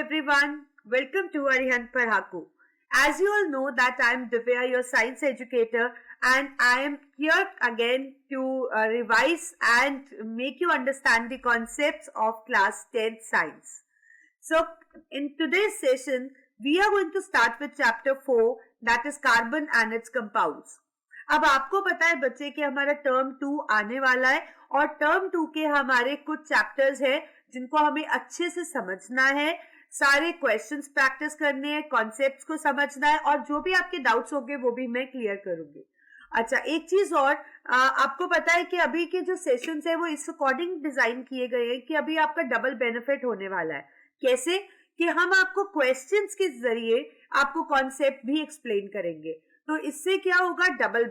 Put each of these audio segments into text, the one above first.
everyone. Welcome to Arihant Parhaku. As you all know that I am Divya, your science educator, and I am here again to revise and make you understand the concepts of class 10 science. So in today's session, we are going to start with chapter 4, that is carbon and its compounds. अब आपको पता है बच्चे कि हमारा term 2 आने वाला है और टर्म 2 के हमारे कुछ चैप्टर्स है जिनको हमें अच्छे से समझना है, सारे क्वेश्चंस प्रैक्टिस करने हैं, कॉन्सेप्ट्स को समझना है और जो भी आपके डाउट्स होंगे वो भी मैं क्लियर करूंगी. अच्छा, एक चीज और, आपको पता है कि अभी के जो सेशंस है वो इस अकॉर्डिंग डिजाइन किए गए हैं कि अभी आपका डबल बेनिफिट होने वाला है. कैसे कि हम आपको क्वेश्चंस के जरिए आपको कॉन्सेप्ट भी एक्सप्लेन करेंगे. तो इससे क्या होगा, डबल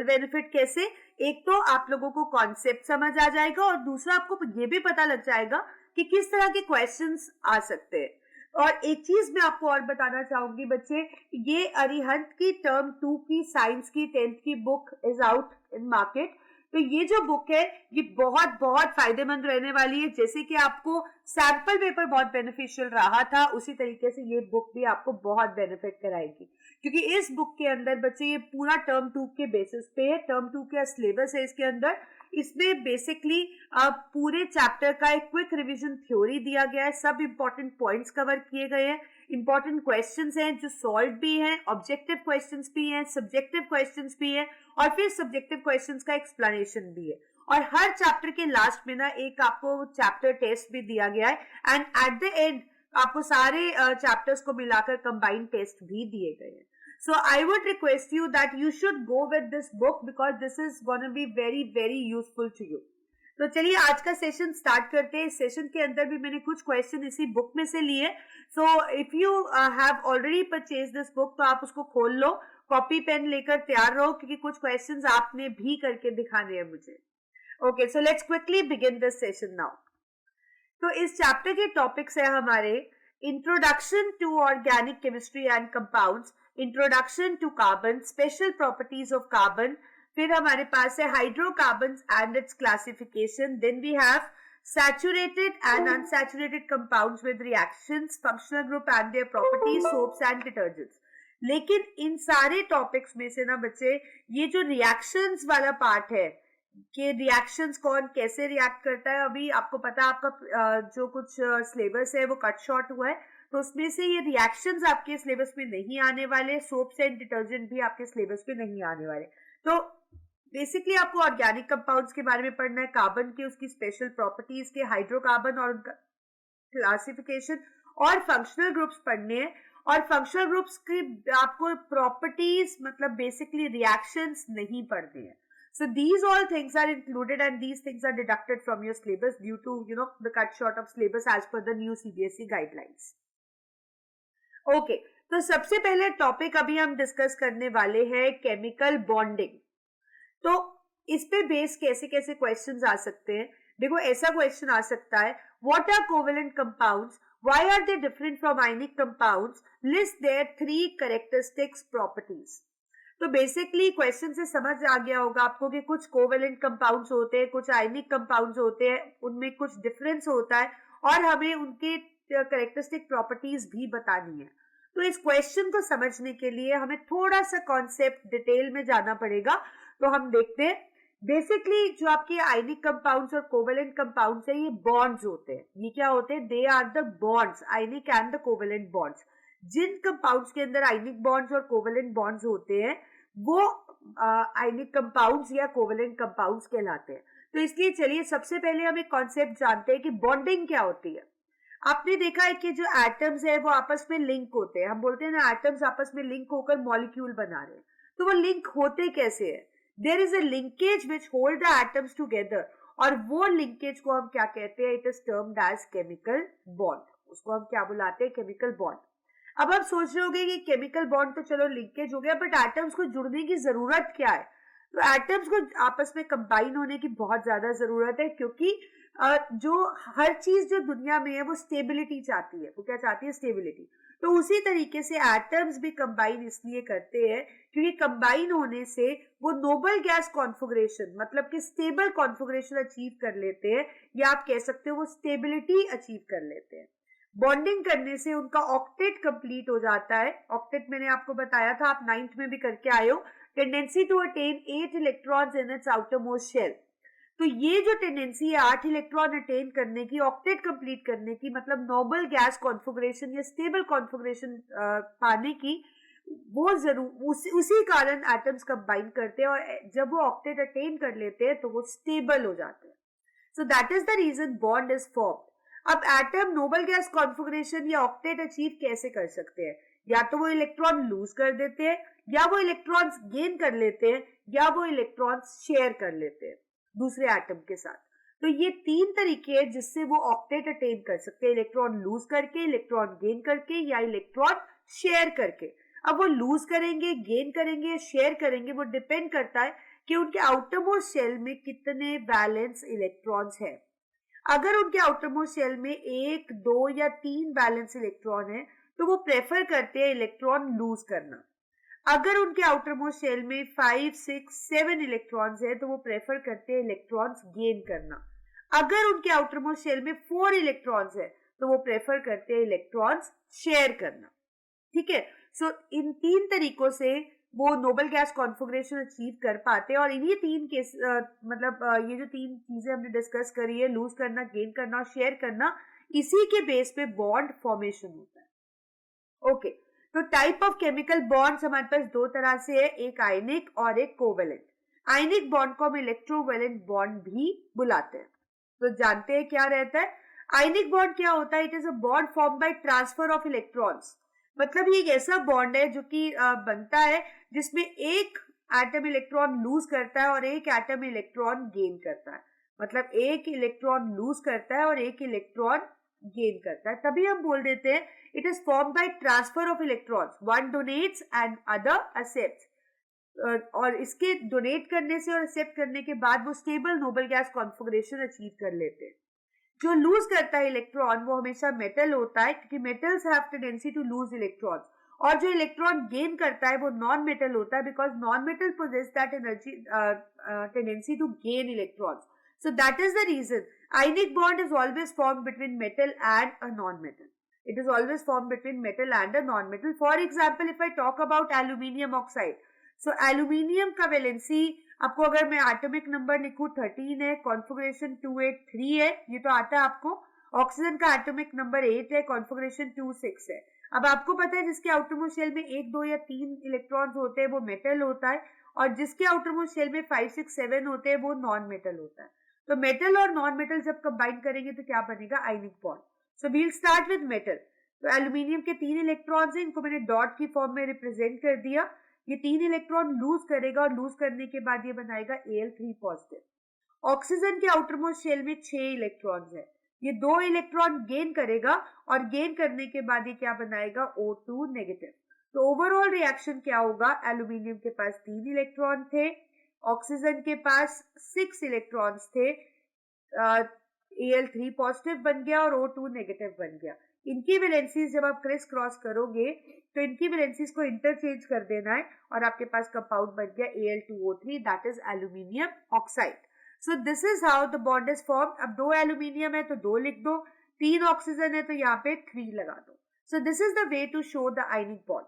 बेनिफिट कैसे, एक तो आप लोगों को कॉन्सेप्ट समझ आ जाएगा और दूसरा आपको ये भी पता लग जाएगा कि किस तरह के क्वेश्चंस आ सकते हैं. और एक चीज मैं आपको और बताना चाहूंगी बच्चे, ये अरिहंत की टर्म 2 की साइंस की 10th की book is out in market. तो ये जो बुक है ये बहुत बहुत फायदेमंद रहने वाली है. जैसे कि आपको सैंपल पेपर बहुत बेनिफिशियल रहा था, उसी तरीके से ये बुक भी आपको बहुत बेनिफिट कराएगी, क्योंकि इस बुक के अंदर बच्चे ये पूरा टर्म 2 के बेसिस पे है. टर्म 2 का सिलेबस है इसके अंदर. इसमें बेसिकली पूरे चैप्टर का एक क्विक रिवीजन थ्योरी दिया गया है, सब इंपॉर्टेंट पॉइंट्स कवर किए गए हैं, इंपॉर्टेंट क्वेश्चंस हैं जो सॉल्व भी हैं, ऑब्जेक्टिव क्वेश्चंस भी हैं, सब्जेक्टिव क्वेश्चंस भी हैं और फिर सब्जेक्टिव क्वेश्चंस का एक्सप्लेनेशन भी है. और हर चैप्टर के लास्ट में ना एक आपको चैप्टर टेस्ट भी दिया गया है एंड एट द एंड आपको सारे चैप्टर्स को मिलाकर कंबाइंड टेस्ट भी दिए गए हैं. So I would request you that you should go with this book because this is going to be very very useful to you. तो चलिए आज का सेशन स्टार्ट करते हैं. इस सेशन के अंदर भी मैंने कुछ क्वेश्चन इसी बुक में से लिए. So if you have already purchase this book तो आप उसको खोल लो, कॉपी पेन लेकर तैयार रहो क्योंकि कुछ क्वेश्चंस आपने भी करके दिखाने हैं मुझे. Okay, so let's quickly begin this session now. तो इस चैप्टर के टॉपिक्स है हमारे introduction to organic chemistry and compounds, introduction to carbon, special properties of carbon, फिर हमारे पास है hydrocarbons and its classification, then we have saturated and unsaturated compounds with reactions, functional group and their properties, soaps and detergents. लेकिन इन सारे topics में से ना बच्चे ये जो रिएक्शंस वाला पार्ट है कि रिएक्शंस कौन कैसे रिएक्ट करता है, अभी आपको पता है आपका जो कुछ सिलेबस है वो कट शॉर्ट हुआ है, तो उसमें से ये रिएक्शंस आपके सिलेबस में नहीं आने वाले, सोप्स एंड डिटर्जेंट भी आपके सिलेबस में नहीं आने वाले. तो बेसिकली आपको ऑर्गेनिक कंपाउंड्स के बारे में पढ़ना है, कार्बन के उसकी स्पेशल प्रॉपर्टीज के, हाइड्रोकार्बन और उनका क्लासिफिकेशन और फंक्शनल ग्रुप्स पढ़ने हैं. और फंक्शनल ग्रुप्स की आपको प्रॉपर्टीज मतलब बेसिकली रिएक्शंस नहीं पढ़ने हैं. So these all things are included and these things are deducted from your syllabus due to the cut short of syllabus as per the new CBSE guidelines. Okay, तो सबसे पहले topic अभी हम discuss करने वाले हैं केमिकल बॉन्डिंग. तो इस पे बेस कैसे कैसे क्वेश्चंस आ सकते हैं. देखो ऐसा क्वेश्चन आ सकता है, what are covalent compounds, why are they different from ionic compounds, list their 3 characteristics properties. तो बेसिकली क्वेश्चन से समझ आ गया होगा आपको कि कुछ कोवेलेंट कंपाउंड्स होते हैं, कुछ आयनिक कंपाउंड्स होते हैं, उनमें कुछ डिफरेंस होता है और हमें उनके कैरेक्टरिस्टिक प्रॉपर्टीज भी बतानी है. तो इस क्वेश्चन को समझने के लिए हमें थोड़ा सा कॉन्सेप्ट डिटेल में जाना पड़ेगा. तो हम देखते हैं बेसिकली जो आपके आयनिक कंपाउंड्स और कोवेलेंट कंपाउंड्स है ये बॉन्ड्स होते हैं. ये क्या होते हैं, they are the bonds, ionic and the covalent bonds. जिन कंपाउंड्स के अंदर आयनिक बॉन्ड्स और कोवेलेंट बॉन्ड्स होते हैं वो आयनिक कंपाउंड्स या कोवेलेंट कंपाउंड्स कहलाते हैं. तो इसलिए चलिए सबसे पहले हम एक कॉन्सेप्ट जानते हैं कि बॉन्डिंग क्या होती है. आपने देखा है कि जो एटम्स है वो आपस में लिंक होते हैं. हम बोलते हैं ना एटम्स आपस में लिंक होकर मॉलिक्यूल बना रहे हैं. तो वो लिंक होते कैसे है, there is a linkage which hold the atoms together और वो लिंकेज को हम क्या कहते हैं, it is termed as chemical bond. उसको हम क्या बुलाते हैं, केमिकल बॉन्ड. अब आप सोच रहे होंगे कि केमिकल बॉन्ड तो चलो लिंकेज हो गया, बट एटम्स को जुड़ने की जरूरत क्या है. तो एटम्स को आपस में कंबाइन होने की बहुत ज्यादा जरूरत है क्योंकि जो हर चीज जो दुनिया में है वो स्टेबिलिटी चाहती है. वो क्या चाहती है, स्टेबिलिटी. तो उसी तरीके से एटम्स भी कंबाइन इसलिए करते हैं क्योंकि कंबाइन होने से वो नोबल गैस कॉन्फिगरेशन मतलब कि स्टेबल कॉन्फिगरेशन अचीव कर लेते हैं, या आप कह सकते हो वो स्टेबिलिटी अचीव कर लेते हैं. बॉन्डिंग करने से उनका ऑक्टेट कंप्लीट हो जाता है. ऑक्टेट मैंने आपको बताया था, आप 9th में भी करके आए हो. Tendency to attain 8 electrons in its outermost shell. तो ये जो टेंडेंसी है 8 इलेक्ट्रॉन अटेन करने की, ऑक्टेट कंप्लीट करने की, मतलब नोबल गैस कॉन्फ़िगरेशन या स्टेबल कॉन्फ़िगरेशन पाने की, वो जरूर उसी कारण एटम्स कंबाइन करते हैं और जब वो ऑक्टेट अटेन कर लेते हैं तो वो स्टेबल हो जाते हैं. So that is the reason bond is formed. अब एटम नोबल गैस कॉन्फ़िगरेशन या ऑक्टेट अचीव कैसे कर सकते हैं? या तो वो इलेक्ट्रॉन लूज कर देते हैं, या वो इलेक्ट्रॉन्स गेन कर लेते हैं, या वो इलेक्ट्रॉन्स शेयर कर लेते हैं दूसरे एटम के साथ. तो ये 3 तरीके हैं जिससे वो ऑक्टेट अटेन कर सकते हैं, इलेक्ट्रॉन लूज करके, इलेक्ट्रॉन गेन करके, या इलेक्ट्रॉन शेयर करके. अब वो लूज करेंगे, गेन करेंगे या शेयर करेंगे, वो डिपेंड करता है कि उनके आउटर मोस्ट शेल में कितने बैलेंस इलेक्ट्रॉन्स है. अगर उनके आउटर मोस्ट शेल में 1, 2 या 3 बैलेंस इलेक्ट्रॉन है तो वो प्रेफर करते हैं इलेक्ट्रॉन लूज करना. अगर उनके आउटर मोस्ट शेल में 5, 6, 7 इलेक्ट्रॉन्स है तो वो प्रेफर करते हैं इलेक्ट्रॉन्स गेन करना. अगर उनके आउटर मोस्ट शेल में 4 इलेक्ट्रॉन्स है तो वो प्रेफर करते हैं इलेक्ट्रॉन्स शेयर करना. ठीक है. सो इन 3 तरीकों से वो नोबल गैस कॉन्फ़िगरेशन अचीव कर पाते हैं. और इन्हीं 3 केस ये जो 3 चीजें हमने डिस्कस करी है, लूज करना, गेन करना और शेयर करना, इसी के बेस पे बॉन्ड फॉर्मेशन होता है. ओके. तो टाइप ऑफ केमिकल बॉन्ड्स हमारे पास 2 तरह से है, एक आयनिक और एक कोवेलेंट. आयनिक बॉन्ड को हम इलेक्ट्रोवेलेंट बॉन्ड भी बुलाते हैं. तो जानते हैं क्या रहता है. आयनिक बॉन्ड क्या होता है? It is a bond form by transfer of electrons. मतलब ये एक ऐसा बॉन्ड है जो कि बनता है जिसमें एक एटम इलेक्ट्रॉन लूज करता है और एक एटम इलेक्ट्रॉन गेन करता है. मतलब एक इलेक्ट्रॉन लूज करता है और एक इलेक्ट्रॉन गेन करता है. तभी हम बोल देते हैं it is form by transfer of electrons. One donates and other accepts. और इसके डोनेट करने से और एक्सेप्ट करने के बाद वो stable Nobel gas configuration achieve कर लेते हैं. जो लूज करता है इलेक्ट्रॉन वो हमेशा मेटल होता है, क्योंकि metals have tendency to lose electrons. और जो इलेक्ट्रॉन गेन करता है वो नॉन मेटल होता है, because non metal possess that energy tendency to gain electrons. So that is the reason ionic bond is always formed between metal and a non-metal. It is always formed between metal and a non-metal. For example, if I talk about aluminium oxide, so aluminium का valency आपको अगर मैं atomic number लिखूं 13 है, configuration 283 है, ये तो आता है आपको. ऑक्सीजन का एटॉमिक नंबर 8 है, कॉन्फ़िगरेशन 26 है. अब आपको पता है जिसके आउटर मोस्ट शेल में 1, 2 या 3 इलेक्ट्रॉन्स होते हैं वो मेटल होता है, और जिसके आउटर मोस्ट शेल में 5, 6, 7 होते हैं वो नॉन मेटल होता है. तो मेटल और नॉन मेटल जब कंबाइन करेंगे तो क्या बनेगा? Ionic bond. So we'll start with metal. तो एल्यूमिनियम के 3 इलेक्ट्रॉन्स हैं, इनको मैंने डॉट की फॉर्म में रिप्रेजेंट कर दिया. ये 3 इलेक्ट्रॉन लूज करेगा और लूज करने के बाद ये बनाएगा Al3 पॉजिटिव. ऑक्सीजन के आउटर मोस्ट शेल में 6 इलेक्ट्रॉन्स है, ये 2 इलेक्ट्रॉन गेन करेगा और गेन करने के बाद ये क्या बनाएगा? O2 negative. तो ओवरऑल रिएक्शन क्या होगा? एल्यूमिनियम के पास 3 इलेक्ट्रॉन थे, ऑक्सीजन के पास 6 इलेक्ट्रॉन्स थे, Al3 पॉजिटिव बन गया और O2 नेगेटिव बन गया. इनकी वैलेंसीज जब आप क्रिस क्रॉस करोगे तो इनकी वैलेंसीज को इंटरचेंज कर देना है और आपके पास कंपाउंड बन गया Al2O3, that is aluminium oxide. So this is how the bond is form. अब 2 एल्यूमिनियम है तो 2 लिख दो, 3 ऑक्सीजन है तो यहाँ पे 3 लगा दो. So this is the way to show the ionic bond.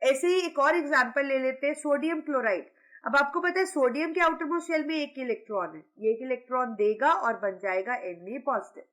ऐसे ही एक और एग्जांपल ले लेते हैं, सोडियम क्लोराइड. अब आपको पता है सोडियम के आउटर मोस्ट शेल में 1 इलेक्ट्रॉन है, ये 1 इलेक्ट्रॉन देगा और बन जाएगा Na पॉजिटिव.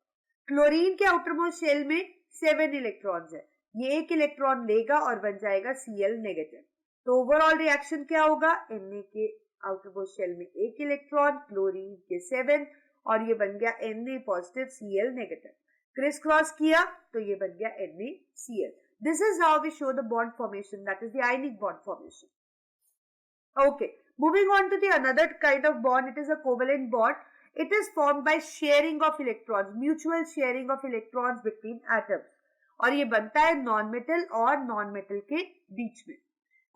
क्लोरीन के आउटर मोस्ट शेल में 7 इलेक्ट्रॉन्स है, ये 1 इलेक्ट्रॉन लेगा और बन जाएगा Cl नेगेटिव. तो ओवरऑल रिएक्शन क्या होगा? Na के आउटर मोस्ट शेल में 1 इलेक्ट्रॉन, क्लोरीन के 7, और ये बन गया Na positive Cl negative. Criss cross किया तो ये बन गया NaCl. This is how we show the bond formation, that is the ionic bond formation. Okay, moving on to the another kind of bond, it is a covalent bond. It is formed by sharing of electrons, mutual sharing of electrons between atoms. और ये बनता है non metal और non metal के बीच में.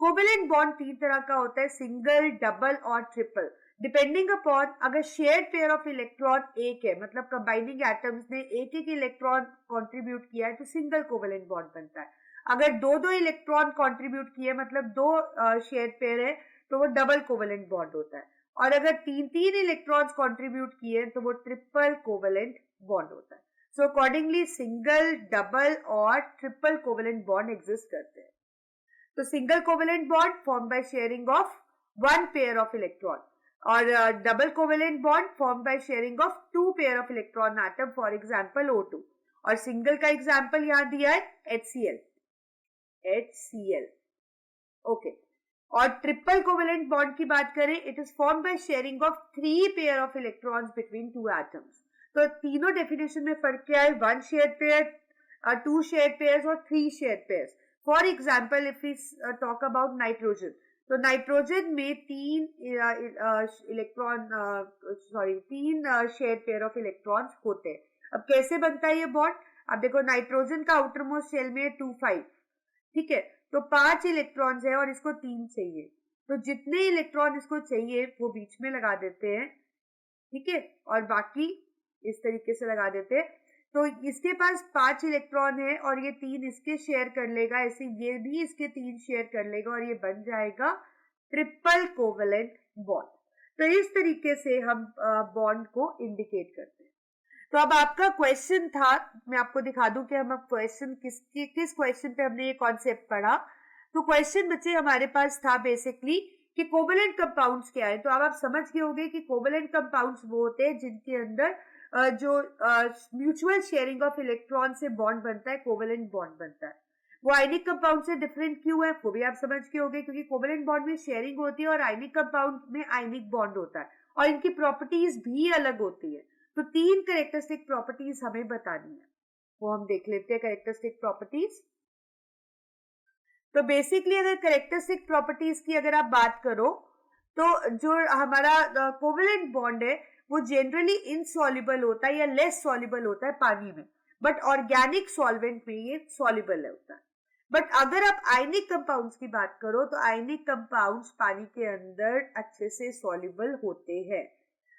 Covalent bond 3 तरह का होता है, सिंगल, डबल और ट्रिपल. डिपेंडिंग अपॉन अगर शेयर्ड पेयर ऑफ इलेक्ट्रॉन एक है, मतलब कंबाइनिंग एटम्स ने एक एक इलेक्ट्रॉन कंट्रीब्यूट किया है तो सिंगल कोवेलेंट बॉन्ड बनता है. अगर 2-2 इलेक्ट्रॉन कंट्रीब्यूट किए, मतलब 2 शेयर्ड पेयर है, तो वो डबल कोवेलेंट बॉन्ड होता है. और अगर 3-3 इलेक्ट्रॉन्स कंट्रीब्यूट किए तो वो ट्रिपल कोवेलेंट बॉन्ड होता है. सो अकॉर्डिंगली सिंगल, डबल और ट्रिपल कोवेलेंट बॉन्ड एग्जिस्ट करते हैं. तो single covalent bond form by sharing of one pair of electron, और double covalent bond form by sharing of two pair of electron atom, for example O2. और single का example यहां दिया है HCl. Okay. और ट्रिपल कोवेलेंट बॉन्ड की बात करें, it is form by sharing of three pair of electrons between two atoms. तो तीनों डेफिनेशन में फर्क क्या है? One share pair, two share pairs और three share pairs. For example if we talk about nitrogen, तो नाइट्रोजन में तीन शेयर पेयर ऑफ इलेक्ट्रॉन्स होते हैं. अब कैसे बनता है ये बॉन्ड? अब देखो, नाइट्रोजन का आउटर मोस्ट शेल में 2,5, ठीक है, तो 5 इलेक्ट्रॉन्स है और इसको 3 चाहिए. तो जितने इलेक्ट्रॉन इसको चाहिए वो बीच में लगा देते हैं, ठीक है, और बाकी इस तरीके से लगा देते हैं. तो इसके पास 5 इलेक्ट्रॉन है और ये 3 इसके शेयर कर लेगा, ऐसे ये भी इसके 3 शेयर कर लेगा और ये बन जाएगा ट्रिपल कोवेलेंट बॉन्ड. तो इस तरीके से हम बॉन्ड को इंडिकेट करते हैं. तो अब आपका क्वेश्चन था, मैं आपको दिखा दूं कि हम अब क्वेश्चन किस क्वेश्चन पे हमने ये कॉन्सेप्ट पढ़ा. तो क्वेश्चन बच्चे हमारे पास था बेसिकली कि कोवेलेंट कंपाउंड्स क्या है. तो अब आप समझ गए होंगे कि कोवेलेंट कंपाउंड्स वो होते हैं जिनके अंदर जो म्यूचुअल शेयरिंग ऑफ इलेक्ट्रॉन से बॉन्ड बनता है, कोवेलेंट बॉन्ड बनता है. वो आयनिक कंपाउंड से डिफरेंट क्यों है वो भी आप समझ गए होंगे, क्योंकि कोवेलेंट बॉन्ड में शेयरिंग होती है और आयनिक कंपाउंड में आयनिक बॉन्ड होता है और इनकी प्रॉपर्टीज भी अलग होती है. तो 3 कैरेक्टरिस्टिक प्रॉपर्टीज हमें बतानी है, वो हम देख लेते हैं. कैरेक्टरिस्टिक प्रॉपर्टीज, तो बेसिकली अगर कैरेक्टरिस्टिक प्रॉपर्टीज की अगर आप बात करो तो जो हमारा कोवेलेंट बॉन्ड है वो जनरली इनसॉल्युबल होता है या लेस सॉल्युबल होता है पानी में, बट ऑर्गेनिक सॉल्वेंट में ये सॉल्युबल होता है. बट अगर आप आयनिक कंपाउंड्स की बात करो तो आयनिक कंपाउंड्स पानी के अंदर अच्छे से सॉल्युबल होते हैं.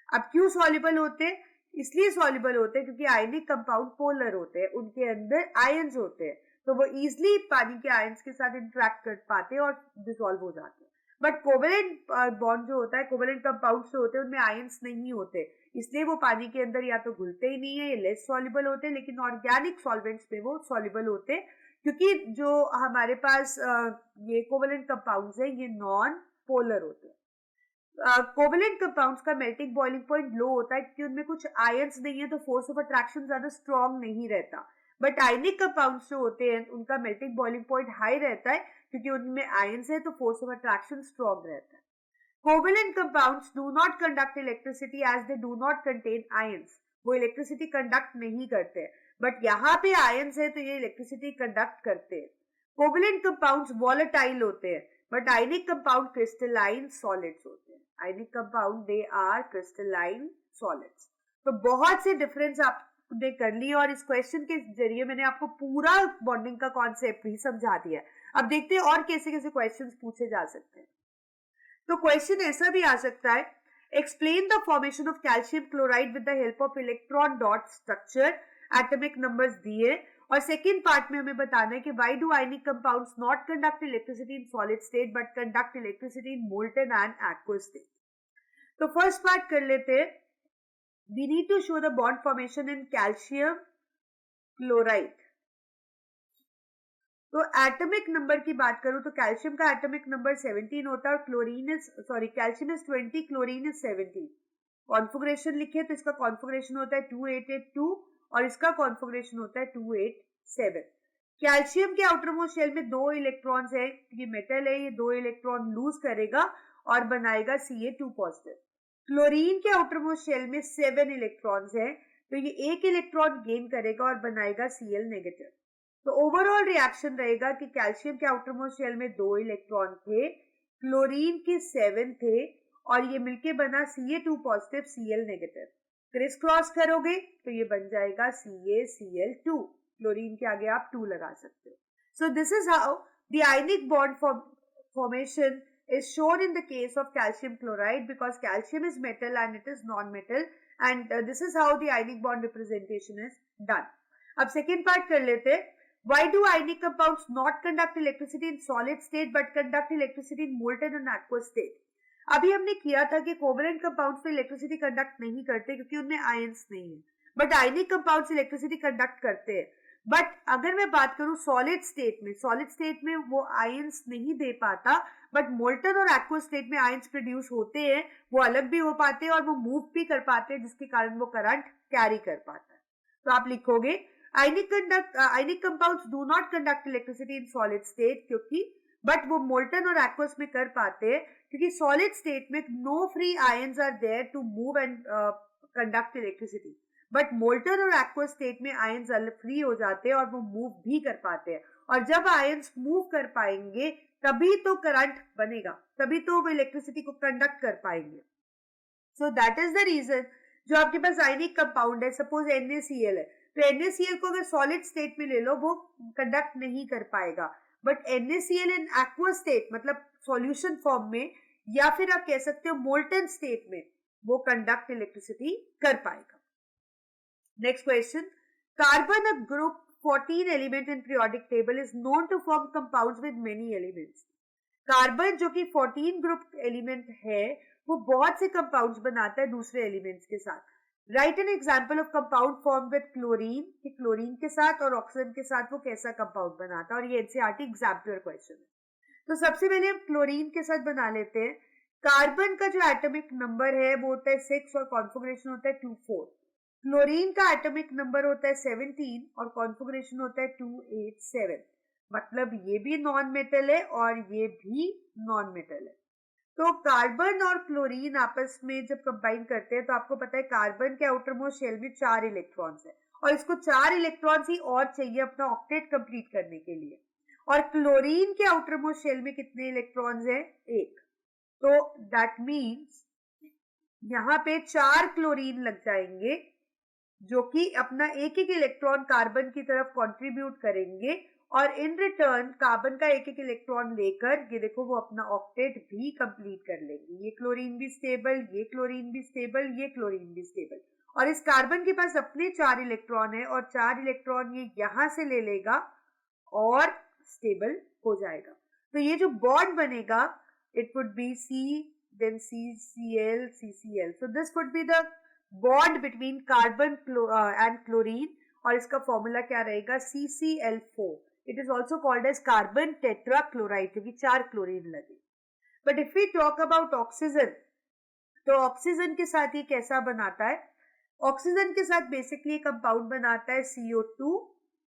अब क्यों सॉल्युबल होते हैं? इसलिए सॉल्युबल होते हैं क्योंकि आयनिक कंपाउंड पोलर होते हैं, उनके अंदर आयंस होते हैं, तो वो इजिली पानी के आयंस के साथ इंटरेक्ट कर पाते हैं और डिसॉल्व हो जाते हैं. बट कोवेलेंट बॉन्ड जो होता है, कोवेलेंट कंपाउंड्स जो होते हैं उनमें आयंस नहीं होते, इसलिए वो पानी के अंदर या तो घुलते ही नहीं है, ये लेस सॉल्युबल होते हैं. लेकिन ऑर्गेनिक सॉल्वेंट्स में वो सॉल्युबल होते हैं, क्योंकि जो हमारे पास ये कोवेलेंट कंपाउंड्स है ये नॉन पोलर होते हैं. कोवेलेंट कंपाउंड्स का मेल्टिंग बॉइलिंग पॉइंट लो होता है क्योंकि उनमें कुछ आयंस नहीं है, तो फोर्स ऑफ अट्रैक्शन ज्यादा स्ट्रॉन्ग नहीं रहता. बट आयनिक कंपाउंड्स जो होते हैं उनका मेल्टिंग बॉइलिंग पॉइंट हाई रहता है क्योंकि उनमें आयंस है, तो फोर्स ऑफ अट्रैक्शन स्ट्रॉन्ग रहता है. Covalent compounds do not conduct electricity as they do not contain ions. वो इलेक्ट्रिसिटी कंडक्ट नहीं करते, बट यहाँ पे आयंस है तो ये इलेक्ट्रिसिटी कंडक्ट करते हैं. कोवेलेंट कंपाउंड्स वॉलेटाइल होते हैं, but ionic compound crystalline solids होते हैं. Ionic compound they are crystalline solids. तो बहुत से डिफरेंस आपने कर लिए और इस क्वेश्चन के जरिए मैंने आपको पूरा बॉन्डिंग का कॉन्सेप्ट भी समझा दिया है. अब देखते हैं और कैसे कैसे क्वेश्चंस पूछे जा सकते हैं. तो क्वेश्चन ऐसा भी आ सकता है, explain the formation of calcium chloride with the help of electron dot structure, atomic numbers दिए, और सेकेंड पार्ट में हमें बताना है कि why do ionic compounds not conduct electricity in solid state but conduct electricity in molten and aqueous state. तो first part कर लेते हैं. We need to show the bond formation in calcium chloride. तो एटॉमिक नंबर की बात करूं तो calcium का एटॉमिक नंबर 17 होता है और calcium is 20, chlorine is 17. Configuration लिखे तो इसका कॉन्फिगरेशन होता है 2882 और इसका कॉन्फिगरेशन होता है 287. कैल्शियम के आउटर मोस्ट शेल में 2 इलेक्ट्रॉन्स है, ये मेटल है, ये 2 इलेक्ट्रॉन लूज करेगा और बनाएगा Ca2 पॉजिटिव. क्लोरीन के आउटर मोस्ट शेल में 7 इलेक्ट्रॉन्स है, तो ये 1 इलेक्ट्रॉन गेन करेगा और बनाएगा Cl नेगेटिव. तो ओवरऑल रिएक्शन रहेगा कि कैल्शियम के आउटर मोस्ट शेल में 2 इलेक्ट्रॉन थे, क्लोरीन के 7 थे और ये मिलके बना Ca2 positive Cl negative. Criss cross करोगे तो ये बन जाएगा CaCl2. क्लोरीन के आगे आप 2 लगा सकते हो. सो this is how the ionic bond formation is shown in the case of calcium chloride, because calcium is metal and it is non-metal, and this is how the ionic bond representation is done. अब second part कर लेते हैं. Why do ionic compounds not conduct electricity in solid state but conduct electricity in molten and aqueous state? अभी हमने किया था कि covalent compounds में इलेक्ट्रिसिटी कंडक्ट नहीं करते क्योंकि उनमें आयंस नहीं है, but ionic compounds electricity conduct करते हैं. बट अगर मैं बात करूं सॉलिड स्टेट में वो आयंस नहीं दे पाता, बट मोल्टन और एक्वस स्टेट में आयंस प्रोड्यूस होते हैं, वो अलग भी हो पाते हैं और वो मूव भी कर पाते हैं, जिसके कारण वो करंट कैरी कर पाता है. तो आप लिखोगे ionic compounds do not conduct electricity in solid state, क्योंकि बट वो मोल्टन और एक्वस में कर पाते हैं, क्योंकि सॉलिड स्टेट में no free ions are there to move and conduct electricity. But molten और एक्वस स्टेट में आयंस फ्री हो जाते हैं और वो मूव भी कर पाते हैं, और जब आयंस मूव कर पाएंगे तभी तो करंट बनेगा, तभी तो वो इलेक्ट्रिसिटी को कंडक्ट कर पाएंगे. So that is the reason जो आपके पास आयनिक कंपाउंड है, सपोज NaCl है, तो NaCl को अगर सॉलिड स्टेट में ले लो वो कंडक्ट नहीं कर पाएगा, but NaCl in aqueous state मतलब सॉल्यूशन फॉर्म में, या फिर आप कह सकते हो मोल्टन स्टेट में, वो कंडक्ट इलेक्ट्रिसिटी कर पाएगा. Next question. Carbon, a group 14 element in periodic table, is known to form compounds with many elements. Carbon जो कि 14 ग्रुप एलिमेंट है, वो बहुत से कंपाउंड्स बनाता है दूसरे एलिमेंट्स के साथ. Right an example of compound form with chlorine, कि क्लोरीन के साथ और ऑक्सीजन के साथ वो कैसा कंपाउंड बनाता है, और ये एनसीईआरटी एग्जाम्पलर क्वेश्चन है. तो सबसे पहले हम क्लोरीन के साथ बना लेते हैं. कार्बन का जो एटॉमिक नंबर है वो होता है 6 और कॉन्फिगरेशन होता है 2,4. क्लोरीन का एटॉमिक नंबर होता है 17 और कॉन्फिगरेशन होता है 2,8,7. मतलब ये भी नॉन मेटल है और ये भी नॉन मेटल है. तो कार्बन और क्लोरीन आपस में जब कंबाइन करते हैं तो आपको पता है कार्बन के आउटर मोस्ट शेल में 4 इलेक्ट्रॉन्स है, और इसको 4 इलेक्ट्रॉन्स ही और चाहिए अपना ऑक्टेट कंप्लीट करने के लिए. और क्लोरीन के आउटर मोस्ट शेल में कितने इलेक्ट्रॉन्स है? 1. तो दैट मीन्स यहाँ पे 4 क्लोरीन लग जाएंगे, जो कि अपना एक एक इलेक्ट्रॉन कार्बन की तरफ कंट्रीब्यूट करेंगे, और इन रिटर्न कार्बन का एक एक इलेक्ट्रॉन लेकर ये देखो वो अपना ऑक्टेट भी कंप्लीट कर लेंगे. ये क्लोरीन भी स्टेबल, ये क्लोरीन भी स्टेबल, ये क्लोरीन भी स्टेबल, और इस कार्बन के पास अपने 4 इलेक्ट्रॉन है, और 4 इलेक्ट्रॉन ये यहां से ले लेगा और स्टेबल हो जाएगा. तो ये जो बॉन्ड बनेगा, it would be C, then CCl, CCl. So this would be the bond between carbon and chlorine, और इसका फॉर्मूला क्या रहेगा? CCl4. It is also called as carbon tetrachloride, क्योंकि 4 क्लोरीन लगे. But if we talk about oxygen, तो oxygen के साथ ये कैसा बनाता है? ऑक्सीजन के साथ बेसिकली कंपाउंड बनाता है CO2,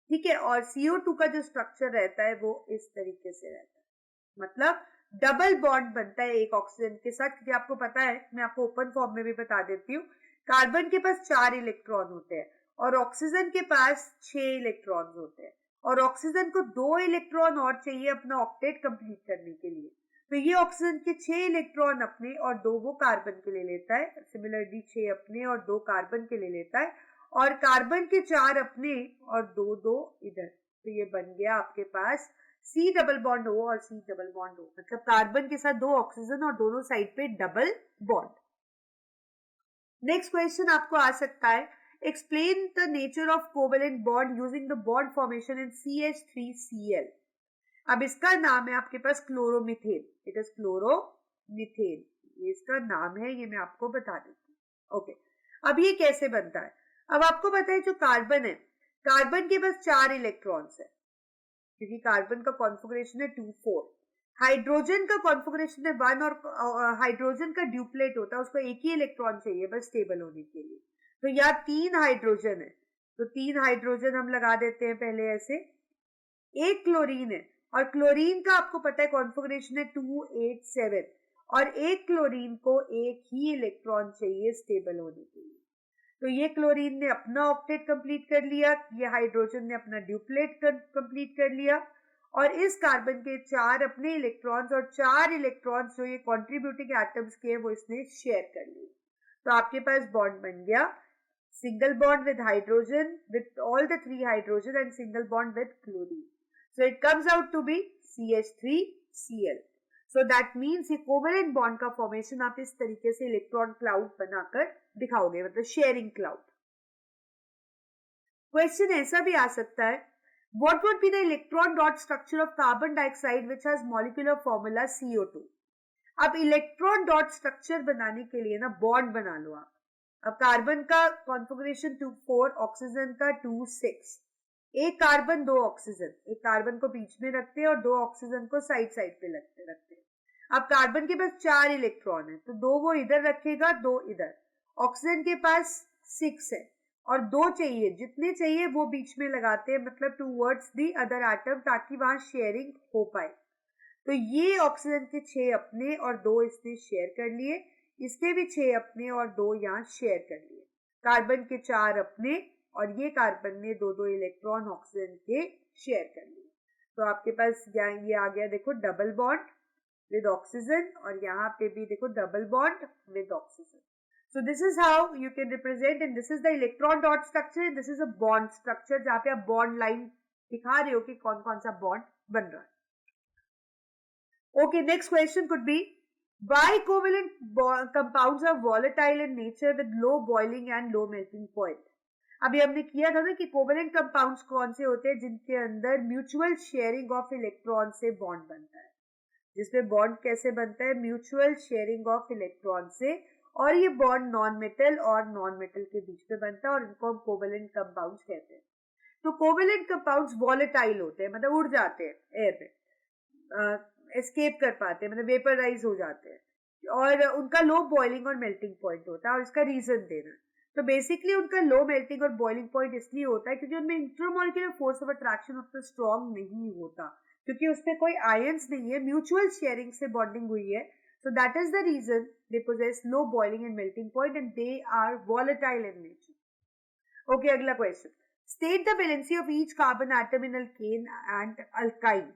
ठीक है, और CO2 का जो स्ट्रक्चर रहता है वो इस तरीके से रहता है, मतलब डबल बॉन्ड बनता है एक ऑक्सीजन के साथ. क्योंकि आपको पता है, मैं आपको ओपन फॉर्म में भी बता देती हूँ, कार्बन के पास 4 इलेक्ट्रॉन होते हैं और ऑक्सीजन के पास 6 इलेक्ट्रॉन होते हैं, और ऑक्सीजन को 2 इलेक्ट्रॉन और चाहिए अपना ऑक्टेट कंप्लीट करने के लिए. तो ये ऑक्सीजन के 6 इलेक्ट्रॉन अपने और 2 वो कार्बन के लिए लेता है. सिमिलरली 6 अपने और 2 कार्बन के लिए लेता है, और कार्बन के 4 अपने और 2 इधर. तो ये बन गया आपके पास C डबल बॉन्ड O और C डबल बॉन्ड O, मतलब कार्बन के साथ 2 ऑक्सीजन और दोनों साइड पे डबल बॉन्ड. नेक्स्ट क्वेश्चन आपको आ सकता है, explain the nature of covalent bond using the bond formation in CH3Cl. अब इसका नाम है आपके पास क्लोरोमीथेन. इट इज क्लोरोमीथेन, ये इसका नाम है, ये मैं आपको बता देती हूँ. ओके, अब ये कैसे बनता है? अब आपको पता है जो कार्बन है, कार्बन के पास 4 इलेक्ट्रॉन्स है, क्योंकि कार्बन का कॉन्फिगरेशन है 2,4. हाइड्रोजन का कॉन्फिगरेशन है 1, और हाइड्रोजन का ड्यूप्लेट होता है, उसको एक ही इलेक्ट्रॉन चाहिए बस स्टेबल होने के लिए. तो यहाँ 3 हाइड्रोजन है, तो 3 हाइड्रोजन हम लगा देते हैं पहले ऐसे. एक क्लोरीन है, और क्लोरीन का आपको पता है कॉन्फिगरेशन है 2,8,7, और एक क्लोरीन को एक ही इलेक्ट्रॉन चाहिए स्टेबल होने के लिए. तो ये क्लोरीन ने अपना ऑक्टेट कंप्लीट कर लिया, ये हाइड्रोजन ने अपना ड्यूप्लेट कंप्लीट कर लिया, और इस कार्बन के 4 अपने इलेक्ट्रॉन्स और 4 इलेक्ट्रॉन्स जो ये कंट्रीब्यूटिंग एटम्स के वो इसने शेयर कर लिए. तो आपके पास बॉन्ड बन गया single bond with hydrogen with all the 3 hydrogen and single bond with chlorine. So it comes out to be CH3Cl. So that means ये कोवेलेंट बॉन्ड का फॉर्मेशन आप इस तरीके से इलेक्ट्रॉन क्लाउड बनाकर दिखाओगे, मतलब शेयरिंग क्लाउड. क्वेश्चन ऐसा भी आ सकता है, what would be the electron dot structure of carbon dioxide which has molecular formula CO2. अब इलेक्ट्रॉन डॉट स्ट्रक्चर बनाने के लिए ना बॉन्ड बना लो आप. अब कार्बन का कॉन्फ़िगरेशन 2 4, ऑक्सीजन का 2 6, एक कार्बन दो ऑक्सीजन, एक कार्बन को बीच में रखते हैं और दो ऑक्सीजन को साइड साइड पे रखते हैं। अब कार्बन के पास 4 इलेक्ट्रॉन है तो दो वो इधर रखेगा, दो इधर। ऑक्सीजन के पास 6 है और दो चाहिए, जितने चाहिए वो बीच में लगाते हैं, मतलब टूवर्ड्स दी अदर एटम, ताकि वहां शेयरिंग हो पाए। तो ये ऑक्सीजन के 6 अपने और दो इसने शेयर कर लिए, इसके भी 6 अपने और दो यहाँ शेयर कर लिए। कार्बन के 4 अपने और ये कार्बन ने दो दो इलेक्ट्रॉन ऑक्सीजन के शेयर कर लिए। तो आपके पास ये आ गया, देखो डबल बॉन्ड विद ऑक्सीजन, और यहाँ पे भी देखो double bond with oxygen. So this is how you can represent, and this is the electron dot structure, and this is a bond structure जहाँ पे आप bond line दिखा रहे हो कि कौन कौन सा bond बन रहा है। Okay, next question could be, bicovalent compounds are volatile in nature with low boiling and low melting point. अभी हमने किया था ना कि कोवेलेंट कंपाउंड्स कौन से होते हैं, जिनके अंदर म्यूचुअल शेयरिंग ऑफ इलेक्ट्रॉन से बॉन्ड बनता है। जिसमें बॉन्ड कैसे बनता है, म्यूचुअल शेयरिंग ऑफ इलेक्ट्रॉन से, और ये बॉन्ड नॉन मेटल और नॉन मेटल के बीच में बनता है और इनको हम कोवेलेंट कंपाउंड्स कहते हैं। तो कोवेलेंट कंपाउंड्स वॉलेटाइल होते हैं, मतलब उड़ जाते हैं एयर में, एस्केप कर पाते हैं, मतलब वेपराइज हो जाते हैं, और उनका लो बॉइलिंग और मेल्टिंग पॉइंट होता है, और इसका रीजन देना। तो बेसिकली उनका लो मेल्टिंग और बॉइलिंग पॉइंट इसलिए होता है क्योंकि उनमें इंट्रामॉलिक्यूलर फोर्स ऑफ अट्रैक्शन उतना स्ट्रॉन्ग नहीं होता, क्योंकि उसमें कोई आयंस नहीं है, म्यूचुअल शेयरिंग से बॉन्डिंग हुई है। So that is the reason they possess low boiling and melting point, and they are volatile in nature. Okay, अगला question. State the valency of each carbon atom in alkane and alkyne.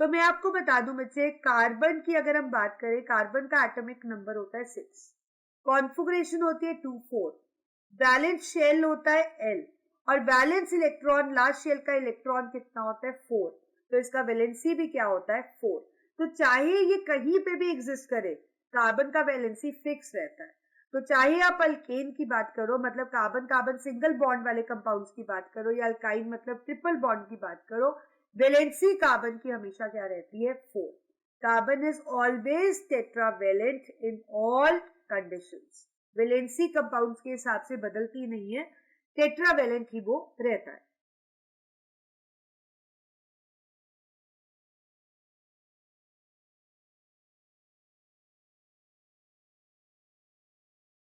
तो मैं आपको बता दूं बच्चे, carbon की अगर हम बात करें, कार्बन का एटॉमिक नंबर होता है 6, कॉन्फ़िगरेशन होती है 2 4, वैलेंस शेल होता है L, और वैलेंस इलेक्ट्रॉन, लास्ट शेल का इलेक्ट्रॉन कितना होता है 4, तो इसका वैलेंसी भी क्या होता है 4। तो चाहे ये कहीं पे भी एग्जिस्ट करे, कार्बन का वैलेंसी फिक्स रहता है। तो चाहे आप अल्केन की बात करो, मतलब कार्बन कार्बन सिंगल बॉन्ड वाले कंपाउंड्स की बात करो, या अल्काइन मतलब ट्रिपल बॉन्ड की बात करो, वैलेंसी कार्बन की हमेशा क्या रहती है 4। Carbon is always tetravalent in all conditions. Valency compounds के हिसाब से बदलती नहीं है, टेट्रावेलेंट ही वो रहता है।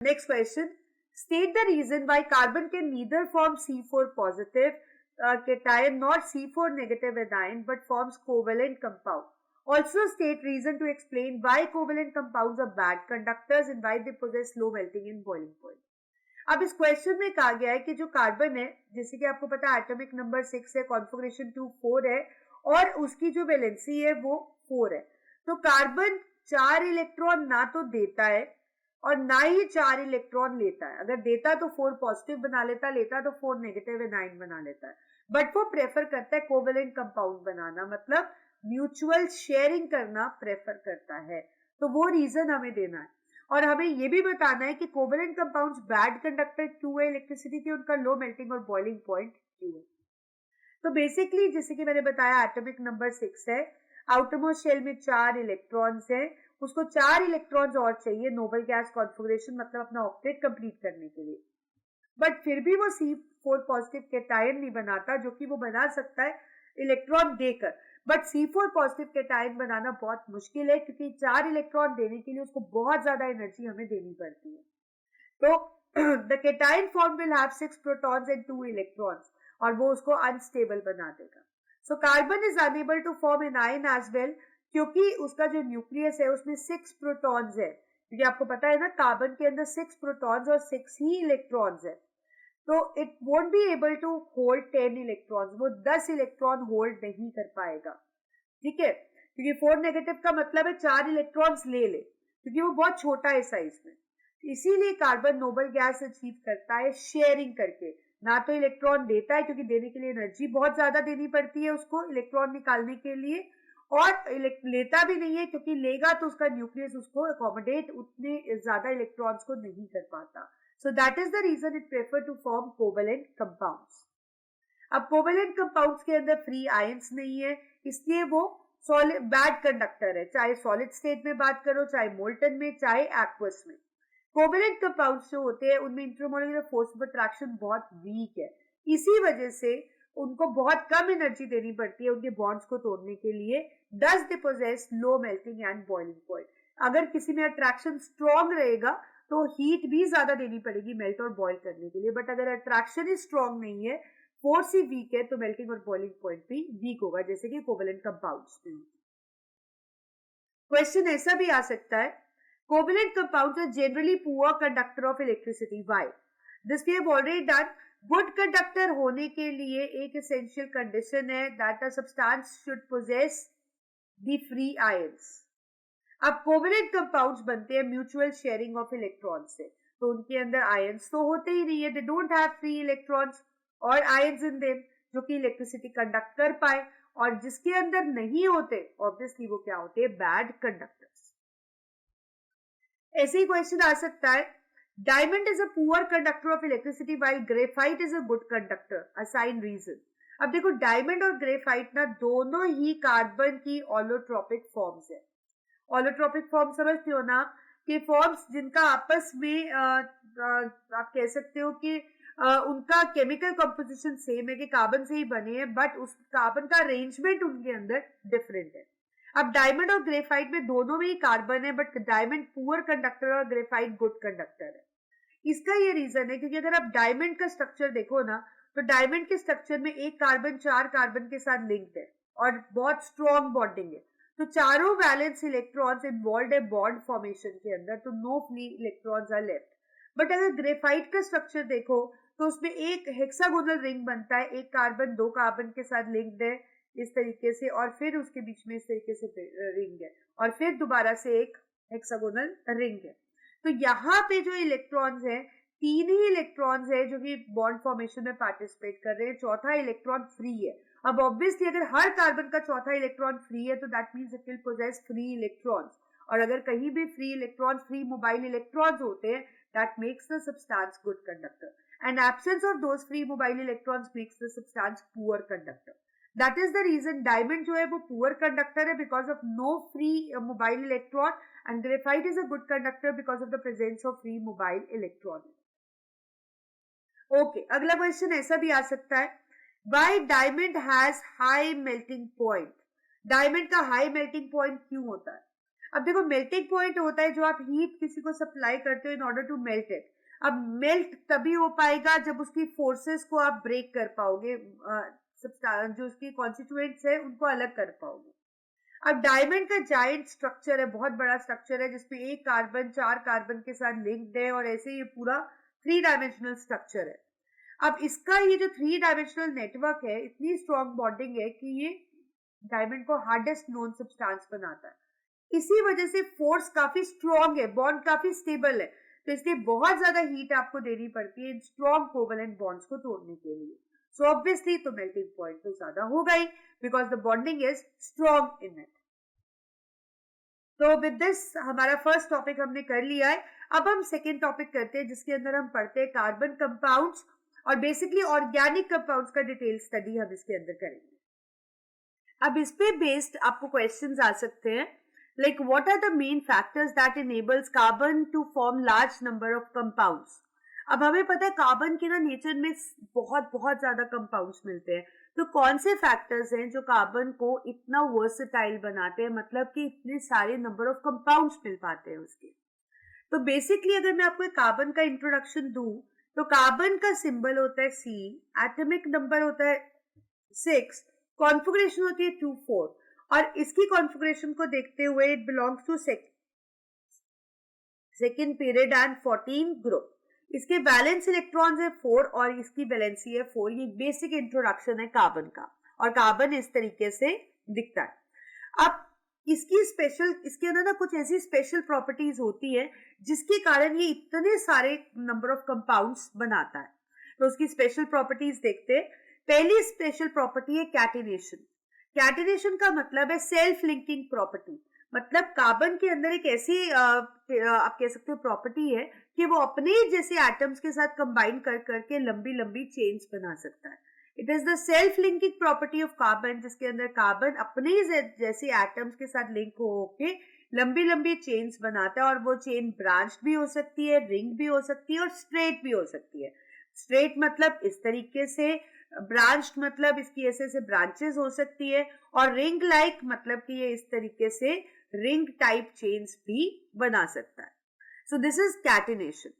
Next question. State the reason why carbon can neither form C4 positive cation nor C4 negative anion but forms covalent compound. Also state reason to explain why covalent compounds are bad conductors and why they possess low melting and boiling point. अब इस question में कहा गया है कि जो carbon है, जैसे कि आपको पता है एटॉमिक नंबर 6 है, कॉन्फ़िगरेशन 2 4 है, और उसकी जो वैलेंसी है वो 4 है। तो कार्बन 4 इलेक्ट्रॉन ना तो देता है और ना ही 4 इलेक्ट्रॉन लेता है। अगर देता तो 4 पॉजिटिव बना लेता, लेता तो 4 नेगेटिव एनाइन बना लेता है, बट वो प्रेफर करता है कोवेलेंट कंपाउंड बनाना, मतलब म्यूचुअल शेयरिंग करना प्रेफर करता है। तो वो रीजन हमें देना है, और हमें ये भी बताना है कि कोवेलेंट कंपाउंड्स बैड कंडक्टर क्यों है इलेक्ट्रिसिटी की, उनका लो मेल्टिंग और बॉइलिंग पॉइंट क्यों है। तो बेसिकली जैसे कि मैंने बताया, एटॉमिक नंबर 6 है, आउटरमोस्ट शेल में 4 इलेक्ट्रॉन्स हैं, उसको 4 इलेक्ट्रॉन्स और चाहिए नोबल गैस कॉन्फ़िगरेशन, मतलब अपना ऑक्टेट कंप्लीट करने के लिए, बट फिर भी वो C4 पॉजिटिव कैटायन नहीं बनाता, जो कि वो बना सकता है इलेक्ट्रॉन देकर, बट C4 पॉजिटिव कैटायन बनाना बहुत मुश्किल है, क्योंकि 4 इलेक्ट्रॉन देने के लिए उसको बहुत ज्यादा एनर्जी हमें देनी पड़ती है। तो the cation form will have 6 protons and 2 electrons, और वो उसको अनस्टेबल बना देगा। So carbon is unable to form anion as well, क्योंकि उसका जो न्यूक्लियस है उसमें 6 प्रोटॉन्स है, क्योंकि आपको पता है ना कार्बन के अंदर 6 प्रोटॉन्स और 6 ही इलेक्ट्रॉन्स है। तो it won't be able to hold 10 electrons, वो 10 इलेक्ट्रॉन होल्ड नहीं कर पाएगा, ठीक है, क्योंकि 4 नेगेटिव का मतलब है 4 इलेक्ट्रॉन्स ले ले, क्योंकि वो बहुत छोटा है साइज में। इसीलिए कार्बन नोबल गैस अचीव करता है शेयरिंग करके, ना तो इलेक्ट्रॉन देता है, क्योंकि देने के लिए एनर्जी बहुत ज्यादा देनी पड़ती है उसको इलेक्ट्रॉन निकालने के लिए, और लेता भी नहीं है, क्योंकि लेगा तो उसका न्यूक्लियस उसको अकोमोडेट उतने ज्यादा इलेक्ट्रॉन्स को नहीं कर पाता। So that is the reason it prefer to form covalent compounds. अब कोवेलेंट कंपाउंड्स के अंदर फ्री आयंस नहीं है, इसलिए वो सॉलिड बैड कंडक्टर है, चाहे सॉलिड स्टेट में बात करो, चाहे मोल्टन में, चाहे एक्वस में। कोवेलेंट कंपाउंड्स जो होते हैं उनमें इंटरमोलिकुलर फोर्स ऑफ अट्रैक्शन बहुत वीक है, इसी वजह से उनको बहुत कम एनर्जी देनी पड़ती है उनके बॉन्ड्स को तोड़ने के लिए. दस they possess low melting and boiling point. अगर किसी में अट्रैक्शन स्ट्रॉन्ग रहेगा तो हीट भी ज्यादा देनी पड़ेगी मेल्ट और बॉइल करने के लिए, बट अगर अट्रैक्शन ही स्ट्रॉन्ग नहीं है, फोर्स ही वीक है, तो मेल्टिंग और बॉइलिंग पॉइंट भी वीक होगा, जैसे कि कोवेलेंट कंपाउंड्स में. क्वेश्चन ऐसा भी आ सकता है, covalent compounds are generally poor conductor of electricity. Why? This we have already done. Good conductor होने के लिए एक एसेंशियल कंडीशन है that a substance should possess the free ions. अब कोवेलेंट कंपाउंड्स बनते हैं म्यूचुअल शेयरिंग ऑफ इलेक्ट्रॉन से, तो उनके अंदर आयंस तो होते ही नहीं है, they don't have free electrons और आयंस इन देम जो कि इलेक्ट्रिसिटी कंडक्ट कर पाए, और जिसके अंदर नहीं होते ऑब्वियसली वो क्या होते हैं, बैड कंडक्टर्स. ऐसे ही क्वेश्चन आ सकता है, diamond is a poor conductor of electricity while graphite is a good conductor, assign reason. अब देखो डायमंड और ग्रेफाइट ना दोनों ही कार्बन की ऑलोट्रोपिक फॉर्म्स है. ऑलोट्रोपिक फॉर्म समझते हो ना, कि फॉर्म्स जिनका आपस में आप कह सकते हो कि उनका केमिकल कंपोजिशन सेम है, कि कार्बन से ही बने हैं, बट उस कार्बन का अरेंजमेंट उनके अंदर डिफरेंट है. अब डायमंड और ग्रेफाइट में दोनों में ही कार्बन है, बट डायमंड पुअर कंडक्टर और ग्रेफाइट गुड कंडक्टर है. इसका ये रीजन है क्योंकि अगर आप डायमंड का स्ट्रक्चर देखो ना, तो डायमंड के स्ट्रक्चर में एक कार्बन 4 कार्बन के साथ लिंक्ड है और बहुत स्ट्रॉन्ग बॉन्डिंग है, तो चारों वैलेंस इलेक्ट्रॉन्स इन्वॉल्व है बॉन्ड फॉर्मेशन के अंदर, तो no free electrons are left. But अगर ग्रेफाइट का स्ट्रक्चर देखो तो उसमें एक हेक्सागोनल रिंग बनता है, एक कार्बन 2 कार्बन के साथ लिंक्ड है इस तरीके से, और फिर उसके बीच में इस तरीके से रिंग है, और फिर दोबारा से एक हेक्सागोनल रिंग है. तो यहाँ पे जो इलेक्ट्रॉन्स है, 3 ही इलेक्ट्रॉन्स है जो कि बॉन्ड फॉर्मेशन में पार्टिसिपेट कर रहे हैं, चौथा इलेक्ट्रॉन फ्री है. अब ऑब्वियसली अगर हर कार्बन का चौथा इलेक्ट्रॉन फ्री है तो that means it will possess free electrons, और अगर कहीं भी free electron, free mobile electrons होते हैं, that makes the substance good conductor, and absence of those free mobile electrons makes the substance poor conductor. That is the reason diamond जो है वो poor conductor है because of no free mobile electron, and graphite is a good conductor because of the presence of free mobile electron. Okay, अगला question ऐसा भी आ सकता है, Why diamond has high melting point? Diamond का high melting point क्यों होता है? अब देखो मेल्टिंग पॉइंट होता है जो आप हीट किसी को सप्लाई करते हो in order to melt it. अब मेल्ट तभी हो पाएगा जब उसकी फोर्सेस को आप ब्रेक कर पाओगे, जो उसकी कॉन्स्टिट्यूएंट्स है उनको अलग कर पाओगे. अब डायमंड का जायंट स्ट्रक्चर है, बहुत बड़ा स्ट्रक्चर है जिसमें एक कार्बन 4 कार्बन के साथ लिंक्ड है, और ऐसे ये पूरा 3 डायमेंशनल स्ट्रक्चर है. अब इसका ये जो 3 डायमेंशनल नेटवर्क है, इतनी स्ट्रॉन्ग बॉन्डिंग है कि ये डायमंड को हार्डेस्ट नोन सब्सटेंस बनाता है. इसी वजह से फोर्स काफी स्ट्रॉन्ग है, बॉन्ड काफी स्टेबल है, तो इसलिए बहुत ज्यादा हीट आपको देनी पड़ती है इन स्ट्रॉन्ग कोवेलेंट बॉन्ड्स को तोड़ने के लिए. सो ऑब्वियसली तो मेल्टिंग पॉइंट तो ज्यादा होगा ही because the bonding is strong in it. तो विद दिस हमारा फर्स्ट टॉपिक हमने कर लिया है. अब हम सेकेंड टॉपिक करते हैं जिसके अंदर हम पढ़ते हैं कार्बन कंपाउंड्स, और बेसिकली ऑर्गेनिक कंपाउंड्स का डिटेल स्टडी हम इसके अंदर करेंगे. अब इस पे बेस्ड आपको क्वेश्चंस आ सकते हैं, like what are the main factors that enables carbon to form large number of compounds. अब हमें पता है कार्बन के ना नेचर में बहुत बहुत ज्यादा कंपाउंड्स मिलते हैं, तो कौन से फैक्टर्स हैं जो कार्बन को इतना वर्सेटाइल बनाते हैं, मतलब कि इतने सारे नंबर ऑफ कंपाउंड्स मिल पाते हैं उसके. तो बेसिकली अगर मैं आपको कार्बन का इंट्रोडक्शन दूं, तो कार्बन का सिंबल होता है C, एटॉमिक नंबर होता है 6, कॉन्फ़िगरेशन होती है 2,4, और इसकी कॉन्फ़िगरेशन को देखते हुए it belongs to second period and 14 group. इसके वैलेंस इलेक्ट्रॉन्स है 4 और इसकी वैलेंसी है 4. ये बेसिक इंट्रोडक्शन है कार्बन का, और कार्बन इस तरीके से दिखता है. अब इसके अंदर ना कुछ ऐसी स्पेशल प्रॉपर्टीज होती है जिसके कारण ये इतने सारे नंबर ऑफ कंपाउंड्स बनाता है. तो उसकी स्पेशल प्रॉपर्टीज देखते हैं. पहली स्पेशल प्रॉपर्टी है कैटिनेशन. कैटिनेशन का मतलब है सेल्फ लिंकिंग प्रॉपर्टी, मतलब कार्बन के अंदर एक ऐसी आप कह सकते हो प्रॉपर्टी है कि वो अपने जैसे एटम्स के साथ कंबाइन कर करके लंबी लंबी चेन्स बना सकता है. It is the self linking property of carbon, जिसके अंदर कार्बन अपने जैसे एटम्स के साथ लिंक होके लंबी लंबी चेन्स बनाता है, और वो चेन ब्रांच्ड भी हो सकती है, रिंग भी हो सकती है और स्ट्रेट भी हो सकती है. स्ट्रेट मतलब इस तरीके से, ब्रांच्ड मतलब इसकी ऐसे ऐसे ब्रांचेस हो सकती है, और रिंग लाइक मतलब कि ये इस तरीके से रिंग टाइप चेन्स भी बना सकता है. सो दिस इज कैटिनेशन.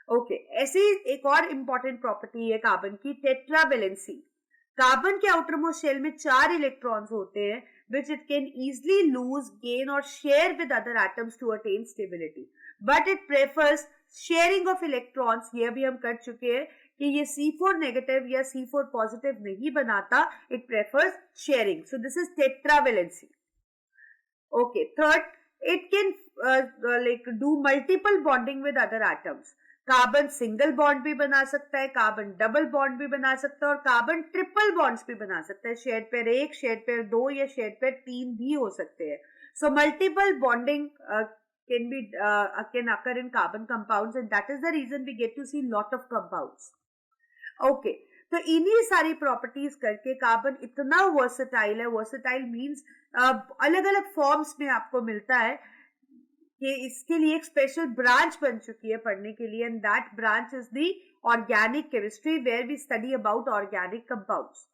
ओके, ऐसी एक और इंपॉर्टेंट प्रॉपर्टी है कार्बन की, टेट्रावेलेंसी. कार्बन के आउटरमोस्ट शेल में 4 इलेक्ट्रॉन्स होते हैं which it can easily lose, gain or share with other atoms to attain stability. But it prefers sharing of electrons. ये भी हम कर चुके हैं कि ये C4 negative या C4 positive नहीं बनाता, it prefers sharing. So this is tetravalency. Okay, third, it can do multiple bonding with other atoms. Carbon single bond भी बना सकता है, कार्बन डबल बॉन्ड भी बना सकता है, और कार्बन ट्रिपल बॉन्ड्स भी बना सकता है. शेड पेयर 1, शेड पेयर 2 या शेड पेयर 3 भी हो सकते हैं. So multiple bonding can occur in carbon compounds, and that is the reason we get to see lot of compounds. Okay, तो इन्हीं सारी प्रॉपर्टीज करके कार्बन इतना वर्सेटाइल है. वर्सेटाइल मीन्स अलग अलग फॉर्म्स में आपको मिलता है कि इसके लिए एक स्पेशल ब्रांच बन चुकी है पढ़ने के लिए, and that branch is the organic chemistry where we study about organic compounds.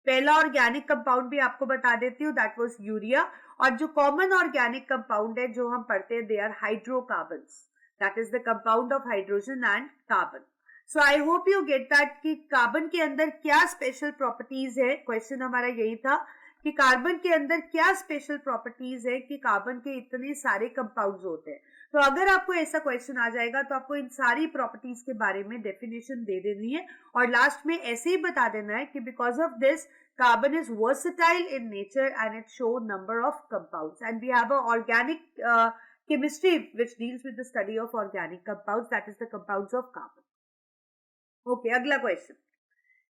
पहला ऑर्गेनिक कंपाउंड भी आपको बता देती हूँ, दैट वाज यूरिया. और जो कॉमन ऑर्गेनिक कंपाउंड है जो हम पढ़ते हैं, they are hydrocarbons. That is the compound of hydrogen and carbon. So I hope you get that कि कार्बन के अंदर क्या स्पेशल प्रॉपर्टीज है. क्वेश्चन हमारा यही था कि कार्बन के अंदर क्या स्पेशल प्रॉपर्टीज है कि कार्बन के इतने सारे कंपाउंड्स होते हैं. तो अगर आपको ऐसा क्वेश्चन आ जाएगा तो आपको इन सारी प्रॉपर्टीज के बारे में डेफिनेशन दे देनी है, और लास्ट में ऐसे ही बता देना है कि because of this carbon is versatile in nature and it show number of compounds, and we have a organic chemistry which deals with the study of organic compounds, that is the compounds of carbon. Okay, अगला question.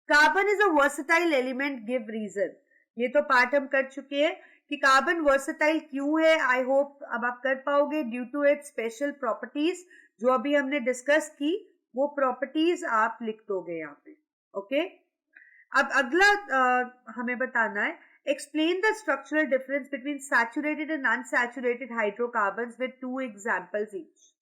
Carbon is a versatile element, give reason. ये तो part हम कर चुके हैं कि carbon versatile क्यों है. आई होप अब आप कर पाओगे. Due to its special properties जो अभी हमने डिस्कस की, वो प्रॉपर्टीज आप लिख दोगे यहाँ पे. ओके, अब अगला हमें बताना है, explain the structural difference between saturated and unsaturated hydrocarbons with 2 examples each.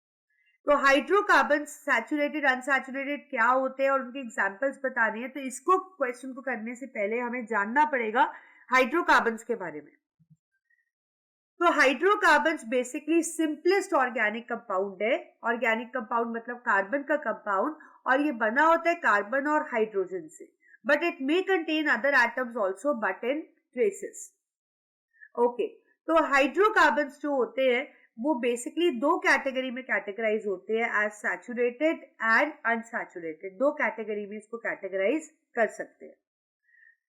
तो हाइड्रोकार्बन सैचुरेटेड अनसैचुरेटेड क्या होते हैं और उनके एग्जांपल्स बताने हैं. तो इसको क्वेश्चन को करने से पहले हमें जानना पड़ेगा हाइड्रोकार्बन्स के बारे में. तो hydrocarbons basically simplest organic compound है. ऑर्गेनिक कंपाउंड मतलब कार्बन का कंपाउंड, और ये बना होता है कार्बन और हाइड्रोजन से. But it may contain other atoms also, but in traces. Okay, तो हाइड्रोकार्बन्स जो होते हैं वो बेसिकली 2 कैटेगरी में कैटेगराइज होते हैं, as saturated and unsaturated. 2 category में इसको कैटेगराइज कर सकते हैं.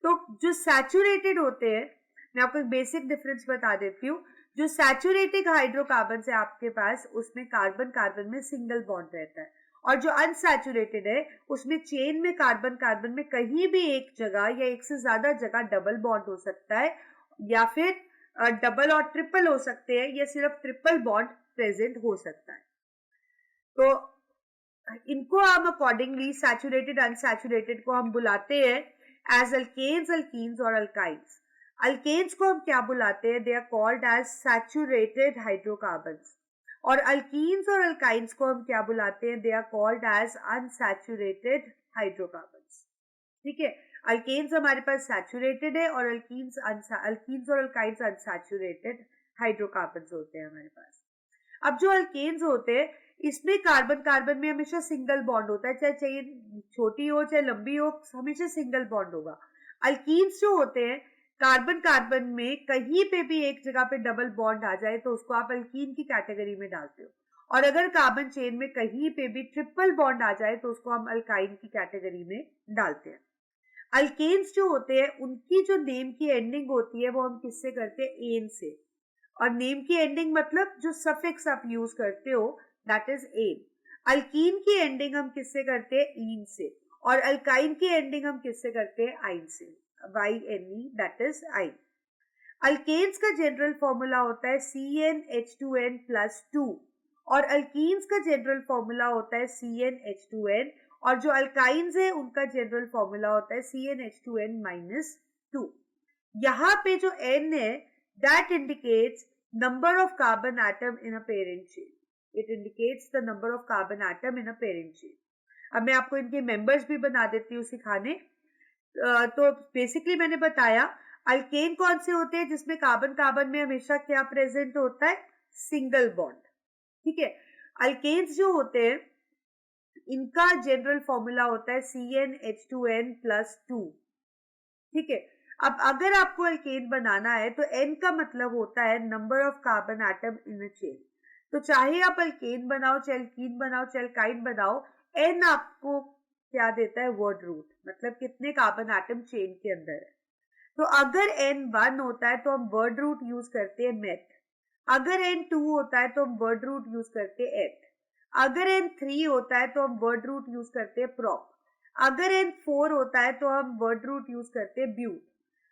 तो जो सैचुरेटेड होते हैं, मैं आपको एक बेसिक डिफरेंस बता देती हूँ. जो सैचुरेटेड हाइड्रोकार्बन है आपके पास, उसमें कार्बन कार्बन में सिंगल बॉन्ड रहता है, और जो अनसैचुरेटेड है उसमें चेन में कार्बन कार्बन में कहीं भी एक जगह या एक से ज्यादा जगह डबल बॉन्ड हो सकता है, या फिर डबल और ट्रिपल हो सकते हैं, या सिर्फ ट्रिपल बॉन्ड प्रेजेंट हो सकता है. तो इनको हम अकॉर्डिंगली सैचुरेटेड अनसैचुरेटेड को हम बुलाते हैं एज अल्केन्स, अल्कीन्स और अल्काइन्स. अल्केन्स को हम क्या बुलाते हैं, they are called as saturated hydrocarbons. और अल्कीन्स और अल्काइन्स को हम क्या बुलाते हैं, they are called as unsaturated hydrocarbons. ठीक है, अल्केन्स हमारे पास सैचुरेटेड है और अल्कीन्स और अल्काइन्स अनसैचुरेटेड हाइड्रोकार्बन्स होते हैं हमारे पास. अब जो अल्केन्स होते हैं इसमें कार्बन कार्बन में हमेशा सिंगल बॉन्ड होता है, चाहे चेन छोटी हो चाहे लंबी हो, हमेशा सिंगल बॉन्ड होगा. अल्कीन्स जो होते हैं, कार्बन कार्बन में कहीं पे भी एक जगह पे डबल बॉन्ड आ जाए तो उसको आप अल्कीन की कैटेगरी में डालते हो, और अगर कार्बन चेन में कहीं पे भी ट्रिपल बॉन्ड आ जाए तो उसको हम अल्काइन की कैटेगरी में डालते हैं. अल्केन्स जो होते हैं उनकी जो नेम की एंडिंग होती है वो हम किससे करते हैं, एन से. और नेम की एंडिंग मतलब जो सफिक्स आप यूज करते हो, दैट इज एन. अल्कीन की एंडिंग हम किससे करते हैं, ईन से. और अल्काइन की एंडिंग हम किससे करते हैं, आइन से, YNE, दैट इज आइन. अल्केन्स का जनरल फॉर्मूला होता है CnH2n+2, और अल्कीन्स का जनरल फॉर्मूला होता है CnH2n, और जो अल्काइन्स है उनका जनरल फॉर्मूला होता है CnH2n-2. यहाँ पे जो N है that indicates number of carbon atom in a parent chain. It indicates the number of carbon atom in a parent chain. अब मैं आपको इनके members भी बना देती हूँ सिखाने. तो बेसिकली मैंने बताया अल्केन कौन से होते हैं जिसमें कार्बन कार्बन में हमेशा क्या प्रेजेंट होता है, सिंगल बॉन्ड. ठीक है. अल्केन्स जो होते हैं इनका जनरल फॉर्मूला होता है CnH2n+2. ठीक है. अब अगर आपको अल्केन बनाना है तो N का मतलब होता है number of carbon atom in a chain. तो चाहे आप अल्केन बनाओ, चाहे अल्कीन बनाओ, चाहे अल्काइन बनाओ, N आपको क्या देता है, वर्ड रूट, मतलब कितने कार्बन एटम चेन के अंदर है. तो अगर N 1 होता है तो हम वर्ड रूट यूज करते हैं मेथ. अगर N 2 होता है तो हम वर्ड रूट यूज करते हैं एथ. अगर N 3 होता है तो हम वर्ड रूट यूज करते हैं प्रॉप. अगर N 4 होता है तो हम वर्ड रूट यूज करते हैं ब्यूट.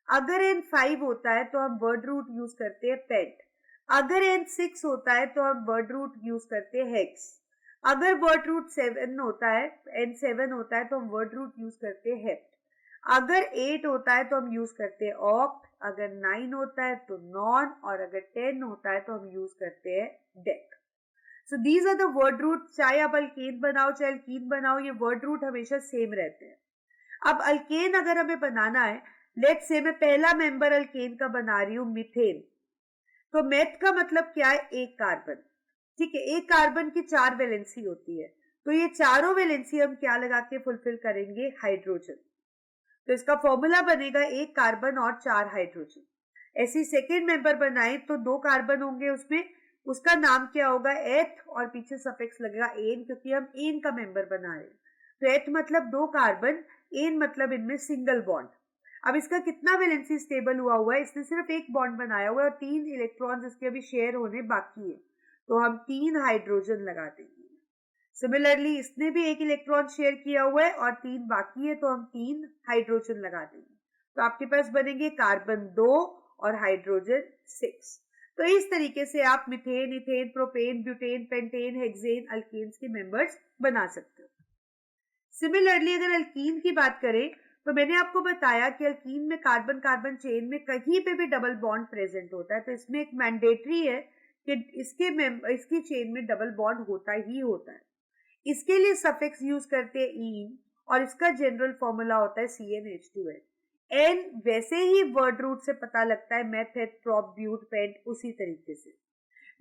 अगर N 5 होता है तो हम वर्ड रूट यूज करते हैं पेंट. अगर N 6 होता है तो हम वर्ड रूट यूज करते हैं हेक्स. अगर वर्ड रूट 7 होता है, N 7 होता है तो हम वर्ड रूट यूज करते हैं हेप्ट. अगर 8 होता है तो हम यूज करते हैं ऑक्ट. अगर 9 होता है तो नॉन. और अगर 10 होता है तो हम यूज करते हैं dec. So these are the word root. चाहे आप अल्केन बनाओ चाहे अल्कीन बनाओ, ये वर्ड रूट हमेशा सेम रहते हैं. अब अल्केन अगर हमें बनाना है, लेट्स से मैं पहला मेंबर अल्केन का बना रही हूं मीथेन. तो मेथ का मतलब क्या है, एक कार्बन. ठीक है. एक कार्बन की 4 वैलेंसी होती है. तो ये चारों वैलेंसी हम क्या लगा के फुलफिल करेंगे, हाइड्रोजन. तो इसका फॉर्मूला बनेगा एक कार्बन और 4 हाइड्रोजन. ऐसी सेकेंड मेंबर बनाए तो 2 कार्बन होंगे उसमें, उसका नाम क्या होगा, एथ. और पीछे सफिक्स लगेगा एन, क्योंकि हम एन का मेंबर बना रहे हैं. तो एथ मतलब 2 कार्बन, एन मतलब इनमें सिंगल बॉन्ड. अब इसका कितना वैलेंसी स्टेबल हुआ है, इसने सिर्फ एक बॉन्ड बनाया हुआ है और 3 इलेक्ट्रॉन्स इसके अभी शेयर होने बाकी है. तो हम 3 हाइड्रोजन लगा देंगे. सिमिलरली इसने भी एक इलेक्ट्रॉन शेयर किया हुआ है और 3 बाकी है, तो हम 3 हाइड्रोजन लगा देंगे. तो आपके पास बनेंगे कार्बन 2 और हाइड्रोजन 6. तो इस तरीके से आप methane, ethane, propane, butane, pentane, hexane, alkanes के मेंबर्स बना सकते हो. सिमिलरली अगर अल्कीन की बात करें तो मैंने आपको बताया कि अल्कीन में कार्बन कार्बन चेन में कहीं पे भी डबल बॉन्ड प्रेजेंट होता है. तो इसमें एक मैंडेटरी है कि इसकी चेन में डबल बॉन्ड होता ही होता है. इसके लिए सफिक्स यूज करते हैं इन और इसका जनरल फॉर्मूला होता है CnH2n. एन वैसे ही वर्ड रूट से पता लगता है, मेथड, प्रॉप, ब्यूट, पेंट, उसी तरीके से.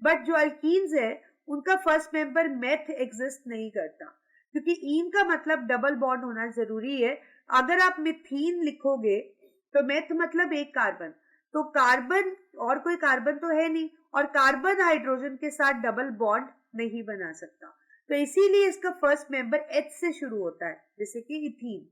बट जो अल्कीन्स है उनका फर्स्ट मेंबर मेथ एग्जिस्ट नहीं करता, क्योंकि इन का मतलब डबल बॉन्ड होना जरूरी है. अगर आप मिथीन लिखोगे तो मेथ मतलब एक कार्बन, तो कार्बन और कोई कार्बन तो है नहीं, और कार्बन हाइड्रोजन के साथ डबल बॉन्ड नहीं बना सकता. तो इसीलिए इसका फर्स्ट मेंबर एच से शुरू होता है, जैसे कि इथीन.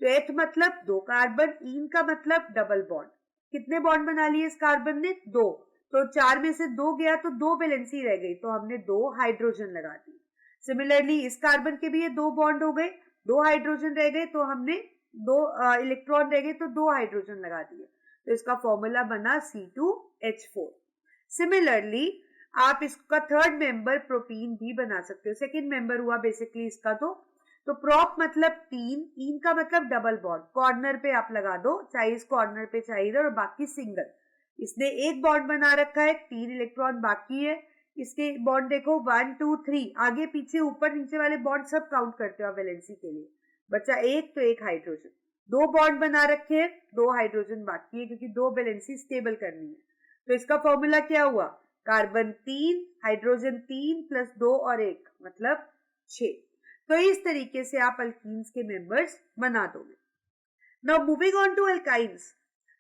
तो एच मतलब 2 कार्बन, इन का मतलब डबल बॉन्ड. कितने बॉन्ड बना लिए इस कार्बन ने, 2. तो 4 में से 2 गया तो 2 वैलेंसी रह गई, तो हमने 2 हाइड्रोजन लगा दी. सिमिलरली इस कार्बन के भी ये 2 बॉन्ड हो गए, 2 हाइड्रोजन रह गए, तो हमने 2 इलेक्ट्रॉन रह गए तो 2 हाइड्रोजन लगा दिए. तो इसका फॉर्मूला बना C2H4. सिमिलरली आप इसका थर्ड मेंबर प्रोटीन भी बना सकते हो. सेकेंड मेंबर हुआ बेसिकली इसका. तो प्रॉप मतलब 3, इन का मतलब डबल बॉन्ड. कॉर्नर पे आप लगा दो, चाहे इस कॉर्नर पे चाहे इधर, और बाकी सिंगल. इसने एक बॉन्ड बना रखा है, 3 इलेक्ट्रॉन बाकी है. इसके बॉन्ड देखो 1 2 3, आगे पीछे ऊपर नीचे वाले बॉन्ड सब काउंट करते हो वैलेंसी के लिए. बचा एक, तो एक हाइड्रोजन. 2 बॉन्ड बना रखे हैं, 2 हाइड्रोजन बाकी है, क्योंकि 2 वैलेंसी स्टेबल करनी है. तो इसका फॉर्मूला क्या हुआ, कार्बन 3, हाइड्रोजन 3 प्लस 2 और 1 मतलब 6. तो इस तरीके से आप अल्कीन्स के मेंबर्स बना दोगे. Now moving on to alkynes.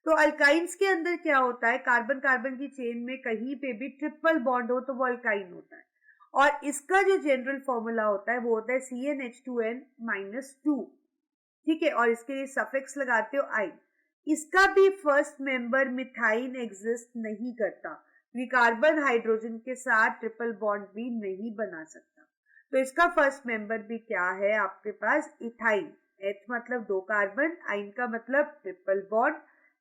तो अल्काइंस के अंदर क्या होता है, कार्बन कार्बन की चेन में कहीं पे भी ट्रिपल बॉन्ड हो तो वो अल्काइन होता है. और इसका जो जनरल फॉर्मूला होता है वो होता है CnH2n-2. ठीक है. और इसके लिए सफिक्स लगाते हो आई. इसका भी फर्स्ट मेंबर मिथाइन एग्जिस्ट नहीं करता, क्योंकि कार्बन हाइड्रोजन के साथ ट्रिपल बॉन्ड भी नहीं बना सकता. तो इसका फर्स्ट मेंबर भी क्या है आपके पास, इथाइन. एथ मतलब 2 कार्बन, आइन का मतलब ट्रिपल बॉन्ड.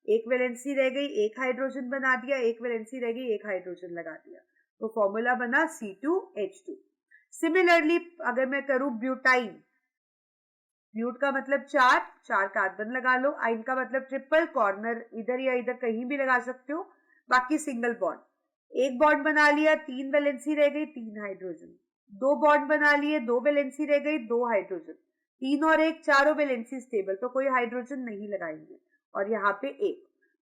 एक वैलेंसी रह गई, एक हाइड्रोजन बना दिया, एक वैलेंसी रह गई, एक हाइड्रोजन लगा दिया. तो फॉर्मूला बना C2H2. सिमिलरली अगर मैं करूं ब्यूटाइन, ब्यूट का मतलब 4 कार्बन लगा लो. आइन का मतलब ट्रिपल, कॉर्नर इधर या इधर कहीं भी लगा सकते हो, बाकी सिंगल बॉन्ड. एक बॉन्ड बना लिया, 3 वैलेंसी रह गई, 3 हाइड्रोजन। 2 बॉन्ड बना लिए, 2 वैलेंसी रह गई, 2 हाइड्रोजन। 3 और 1 चारों वैलेंसी स्टेबल, तो कोई हाइड्रोजन नहीं लगाएंगे। और यहाँ पे 1,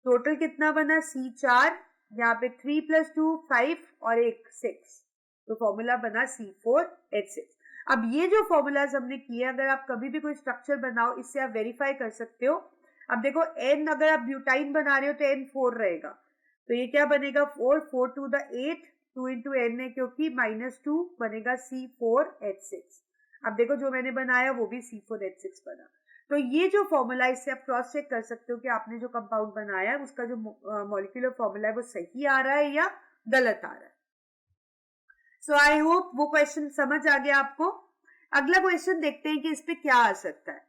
टोटल कितना बना, C4, यहाँ पे 3 + 2 5 और 1 6, तो फॉर्मूला बना C4H6। अब ये जो फॉर्मूलाज हमने किए, अगर आप कभी भी कोई स्ट्रक्चर बनाओ, इससे आप वेरीफाई कर सकते हो। अब देखो N, अगर आप ब्यूटाइन बना रहे हो तो N 4 रहेगा, तो ये क्या बनेगा, 4 4 to the 8, 2 into N है क्योंकि -2 बनेगा C4H6। अब देखो जो मैंने बनाया वो भी C4H6 बना। तो ये जो फॉर्मूला, इससे आप क्रॉस चेक कर सकते हो कि आपने जो कंपाउंड बनाया है उसका जो मॉलिक्यूलर फॉर्मूला है वो सही आ रहा है या गलत आ रहा है। सो आई होप वो क्वेश्चन समझ आ गया आपको। अगला क्वेश्चन देखते हैं कि इस पे क्या आ सकता है।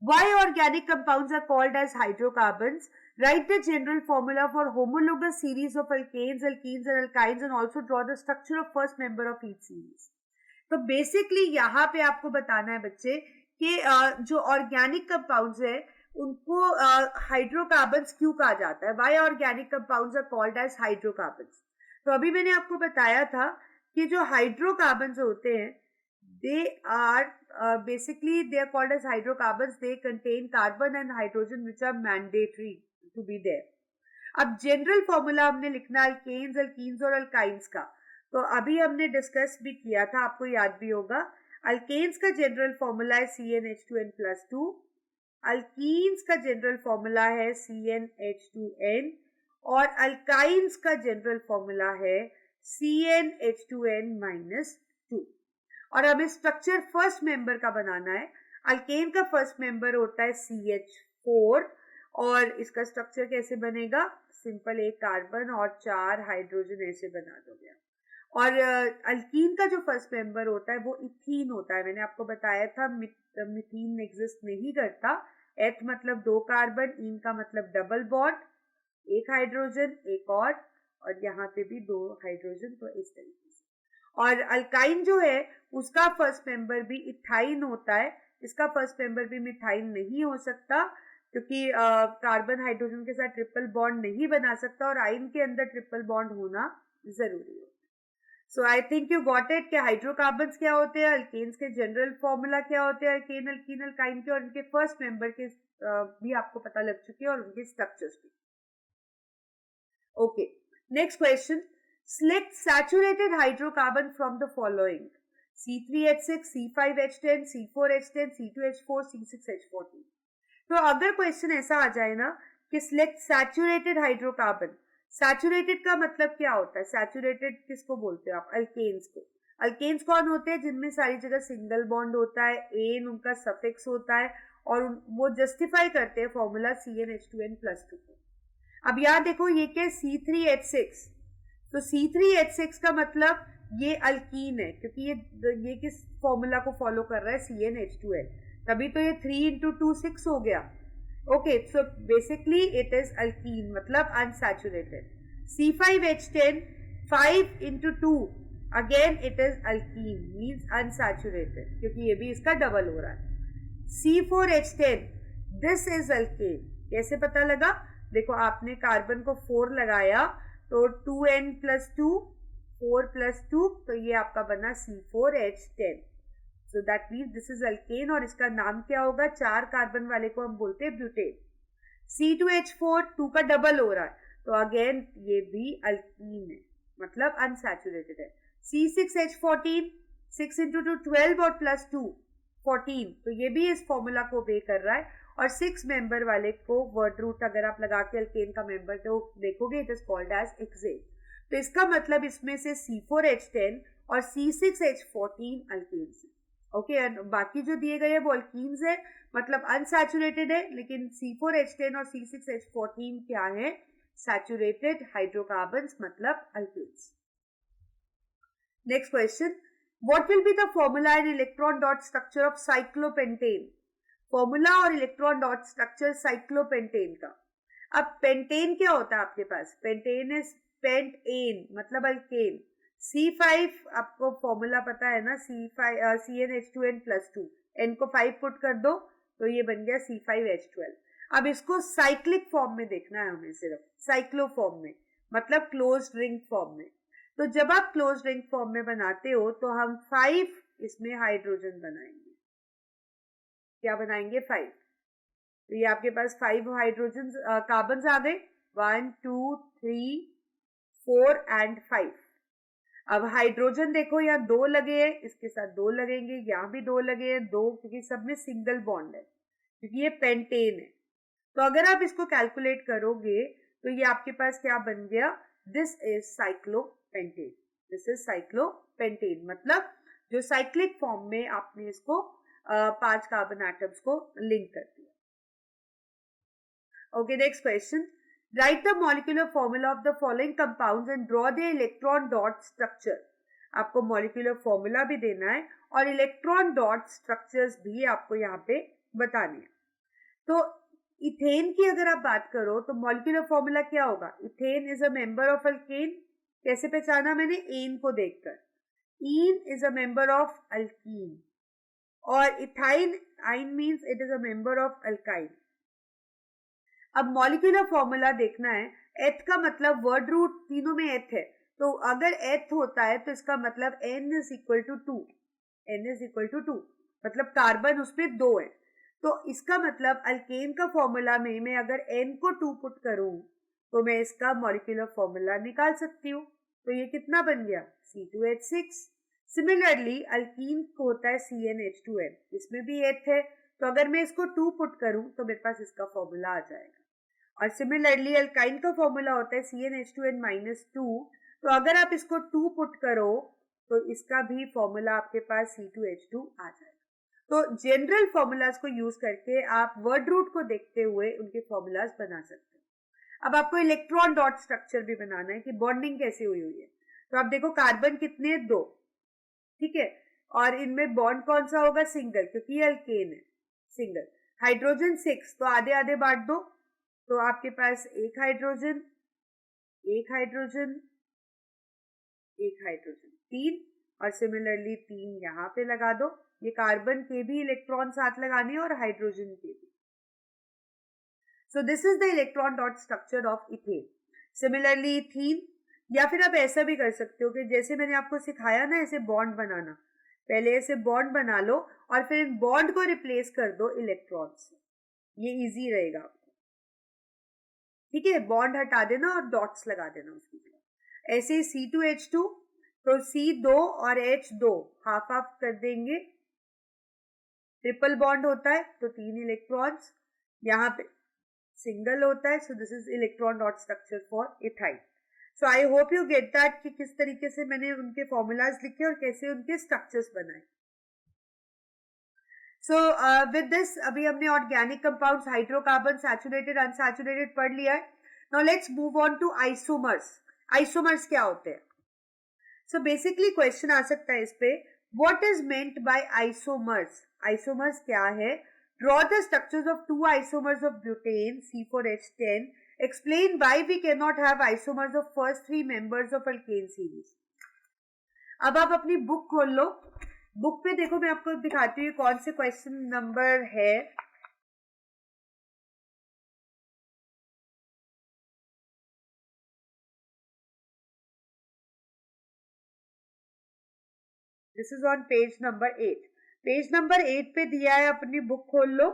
Why organic compounds are called as hydrocarbons? Write the general formula for homologous series of alkanes, alkenes and alkynes and also draw the structure of first member of each series. तो basically यहाँ पे आपको बताना है बच्चे कि जो organic compounds है उनको हाइड्रोकार्बन्स क्यों कहा जाता है। Why organic compounds are called as hydrocarbons? तो अभी मैंने आपको बताया था कि जो हाइड्रोकार्बन्स होते हैं they are basically they are called as hydrocarbons. They contain carbon and hydrogen which are mandatory to be there. अब जनरल फॉर्मूला हमने लिखना अल्केन्स, अल्कीन्स और अल्काइंस का, तो अभी हमने डिस्कस भी किया था, आपको याद भी होगा। अल्केन्स का जनरल फॉर्मूला है CnH2n+2, अल्कीन्स का जनरल फॉर्मूला है CnH2n और अल्काइंस का जनरल फॉर्मूला है CnH2n-2। और अब स्ट्रक्चर फर्स्ट मेंबर का बनाना है। अल्केन का फर्स्ट मेंबर होता है CH4 और इसका स्ट्रक्चर कैसे बनेगा, सिंपल, एक कार्बन और 4 हाइड्रोजन ऐसे बना दोगे। और अल्कीन का जो फर्स्ट मेंबर होता है वो इथीन होता है। मैंने आपको बताया था मिथीन एग्जिस्ट नहीं करता। एथ मतलब 2 कार्बन, इन का मतलब डबल बॉन्ड, एक हाइड्रोजन, एक और यहाँ पे भी 2 हाइड्रोजन, तो इस तरीके से। और अल्काइन जो है उसका फर्स्ट मेंबर भी इथाइन होता है, इसका फर्स्ट मेंबर भी मिथाइन नहीं हो सकता क्योंकि कार्बन हाइड्रोजन के साथ ट्रिपल बॉन्ड नहीं बना सकता और आइन के अंदर ट्रिपल बॉन्ड होना जरूरी है। So I think you got it कि हाइड्रोकार्बन्स क्या होते हैं, अल्केन्स के जनरल फॉर्मूला क्या होते हैं, अल्केन, अल्कीन, अल्काइन के, और इनके फर्स्ट मेंबर के भी आपको पता लग चुके हैं और उनके स्ट्रक्चर्स भी। Okay, next question. Select saturated hydrocarbon from the following: C3H6, C5H10, C4H10, C2H4, C6H14। तो अगर क्वेश्चन ऐसा आ जाए ना कि सिलेक्ट सैचुरेटेड हाइड्रोकार्बन, सैचुरेटेड का मतलब क्या होता है, सैचुरेटेड किसको बोलते हो आप, अल्केन्स को। अल्केन्स कौन होते हैं, जिनमें सारी जगह सिंगल बॉन्ड होता है, एन उनका सफिक्स होता है और वो जस्टिफाई करते हैं फॉर्मूला CnH2n+2 को। अब यहाँ देखो ये क्या है, C3H6, तो C3H6 का मतलब ये अल्कीन है क्योंकि ये किस फॉर्मूला को फॉलो कर रहा है, CnH2n, तभी तो ये 3 × 2 6 हो गया। Okay, so basically it is alkene मतलब unsaturated. C5H10 5 × 2 again it is alkene means unsaturated क्योंकि ये भी इसका डबल हो रहा है। C4H10 दिस इज अल्केन, कैसे पता लगा, देखो आपने कार्बन को 4 लगाया तो 2n+2 4+2, तो ये आपका बना C4H10। So that means this is alkane और इसका नाम क्या होगा, 4 कार्बन वाले को हम बोलते हैं ब्यूटेन। C2H4 2 का डबल हो रहा है तो अगेन ये भी अल्कीन है मतलब अनसैचुरेटेड है। C6H14 6 × 2 12 और +2 14, तो ये भी इस फॉर्मूला को obey कर रहा है और 6 मेंबर वाले को वर्ड रूट अगर आप लगा के अल्केन का मेंबर तो देखोगे it is called as hexane. तो इसका मतलब इसमें से C4H10 और C6H14 अल्केन्स है। ओके, बाकी जो दिए गए हैं वो अल्कीन्स है मतलब अनसैचुरेटेड है, लेकिन C4H10 और C6H14 क्या है, सैचुरेटेड हाइड्रोकार्बन्स मतलब alkanes. Next question, what will be the formula and electron dot structure of cyclopentane. Formula और इलेक्ट्रॉन डॉट स्ट्रक्चर साइक्लोपेंटेन का। अब पेंटेन क्या होता है आपके पास, पेंटेन इज पेंटेन मतलब अल्केन। C5 आपको फॉर्मूला पता है ना, CnH2n+2, n को 5 पुट कर दो तो ये बन गया C5H12। अब इसको साइक्लिक फॉर्म में देखना है हमें, सिर्फ साइक्लो फॉर्म में मतलब क्लोज्ड रिंग फॉर्म में। तो जब आप क्लोज रिंग फॉर्म में बनाते हो तो हम 5 इसमें हाइड्रोजन बनाएंगे. क्या बनाएंगे? 5. तो ये आपके पास 5 हाइड्रोजन कार्बन आ गए. 1 2 3 4 एंड 5. अब हाइड्रोजन देखो यहाँ 2 लगे हैं, इसके साथ 2 लगेंगे, यहाँ भी 2 लगे हैं, 2, क्योंकि सब में सिंगल बॉन्ड है, क्योंकि ये पेंटेन है. तो अगर आप इसको कैलकुलेट करोगे तो ये आपके पास क्या बन गया? This is cyclopentane. This is cyclopentane, मतलब जो साइक्लिक फॉर्म में आपने इसको 5 कार्बन एटम्स को लिंक कर दिया. Okay, next question. Write the molecular formula of the following compounds and draw their electron dot structure. आपको molecular formula भी देना है और electron dot structures भी आपको यहाँ पे बताने हैं. तो इथेन की अगर आप बात करो तो molecular formula क्या होगा? Ethane is a member of alkane. कैसे पहचाना मैंने? एन को देखकर. ईन is a member of alkene और इथाइन, आइन means it is a member of alkyne. अब मॉलिक्यूलर फॉर्मूला देखना है. एथ का मतलब वर्ड रूट तीनों में एथ है, तो अगर एथ होता है तो इसका मतलब n is equal to 2. n is equal to 2 मतलब कार्बन उसमें 2 है. तो इसका मतलब अल्केन का फॉर्मूला में मैं अगर n को 2 पुट करूं तो मैं इसका मॉलिक्यूलर फॉर्मूला निकाल सकती हूँ. तो ये कितना बन गया? C2H6. सिमिलरली अल्कीन को होता है CnH2n, इसमें भी एथ है, तो अगर मैं इसको 2 पुट करूं तो मेरे पास इसका फॉर्मूला आ जाएगा. और सिमिलरली अल्काइन का फॉर्मूला होता है CnH2n-2, तो अगर आप इसको 2 पुट करो तो इसका भी फॉर्मूला आपके पास C2H2 आ जाएगा. तो जनरल फॉर्मूलाज को यूज करके आप वर्ड रूट को देखते हुए उनके फॉर्मूलाज बना सकते हैं. अब आपको इलेक्ट्रॉन डॉट स्ट्रक्चर भी बनाना है कि बॉन्डिंग कैसे हुई हुई है. तो आप देखो कार्बन कितने? 2. ठीक है, और इनमें बॉन्ड कौन सा होगा? सिंगल, क्योंकि ये अल्केन है, सिंगल. हाइड्रोजन 6, तो आधे आधे बांट दो, तो आपके पास एक हाइड्रोजन, एक हाइड्रोजन, एक हाइड्रोजन, 3, और सिमिलरली 3 यहाँ पे लगा दो. ये कार्बन के भी इलेक्ट्रॉन साथ लगाने और हाइड्रोजन के भी. सो this is the electron dot structure of ethane. Similarly ethene, या फिर आप ऐसा भी कर सकते हो कि जैसे मैंने आपको सिखाया ना ऐसे बॉन्ड बनाना, पहले ऐसे बॉन्ड बना लो और फिर इन बॉन्ड को रिप्लेस कर दो इलेक्ट्रॉन से. ये इजी रहेगा आपको. ठीक है, बॉन्ड हटा देना और डॉट्स लगा देना उसकी जगह. ऐसे ही C2H2, तो C2 और H2 हाफ हाफ कर देंगे. ट्रिपल बॉन्ड होता है तो 3 इलेक्ट्रॉन्स, यहाँ पे सिंगल होता है. सो this is electron dot structure for ethyne. So I hope you get that कि किस तरीके से मैंने उनके फॉर्मूलाज लिखे और कैसे उनके स्ट्रक्चर्स बनाए. सो विद दिस अभी हमने organic compounds, hydrocarbon, saturated, unsaturated पढ़ लिया है. Now let's move on to isomers. Isomers क्या होते हैं? सो बेसिकली क्वेश्चन आ सकता है इस पे, what is meant by isomers? Isomers क्या है? Draw the structures of 2 isomers of butane C4H10. Explain why we can not have isomers of first 3 members of alkane series. अब आप अपनी बुक खोल लो. बुक पे देखो, मैं आपको दिखाती हूँ कौन से क्वेश्चन नंबर है. This is on page number 8. Page number 8 पे दिया है, अपनी बुक खोल लो,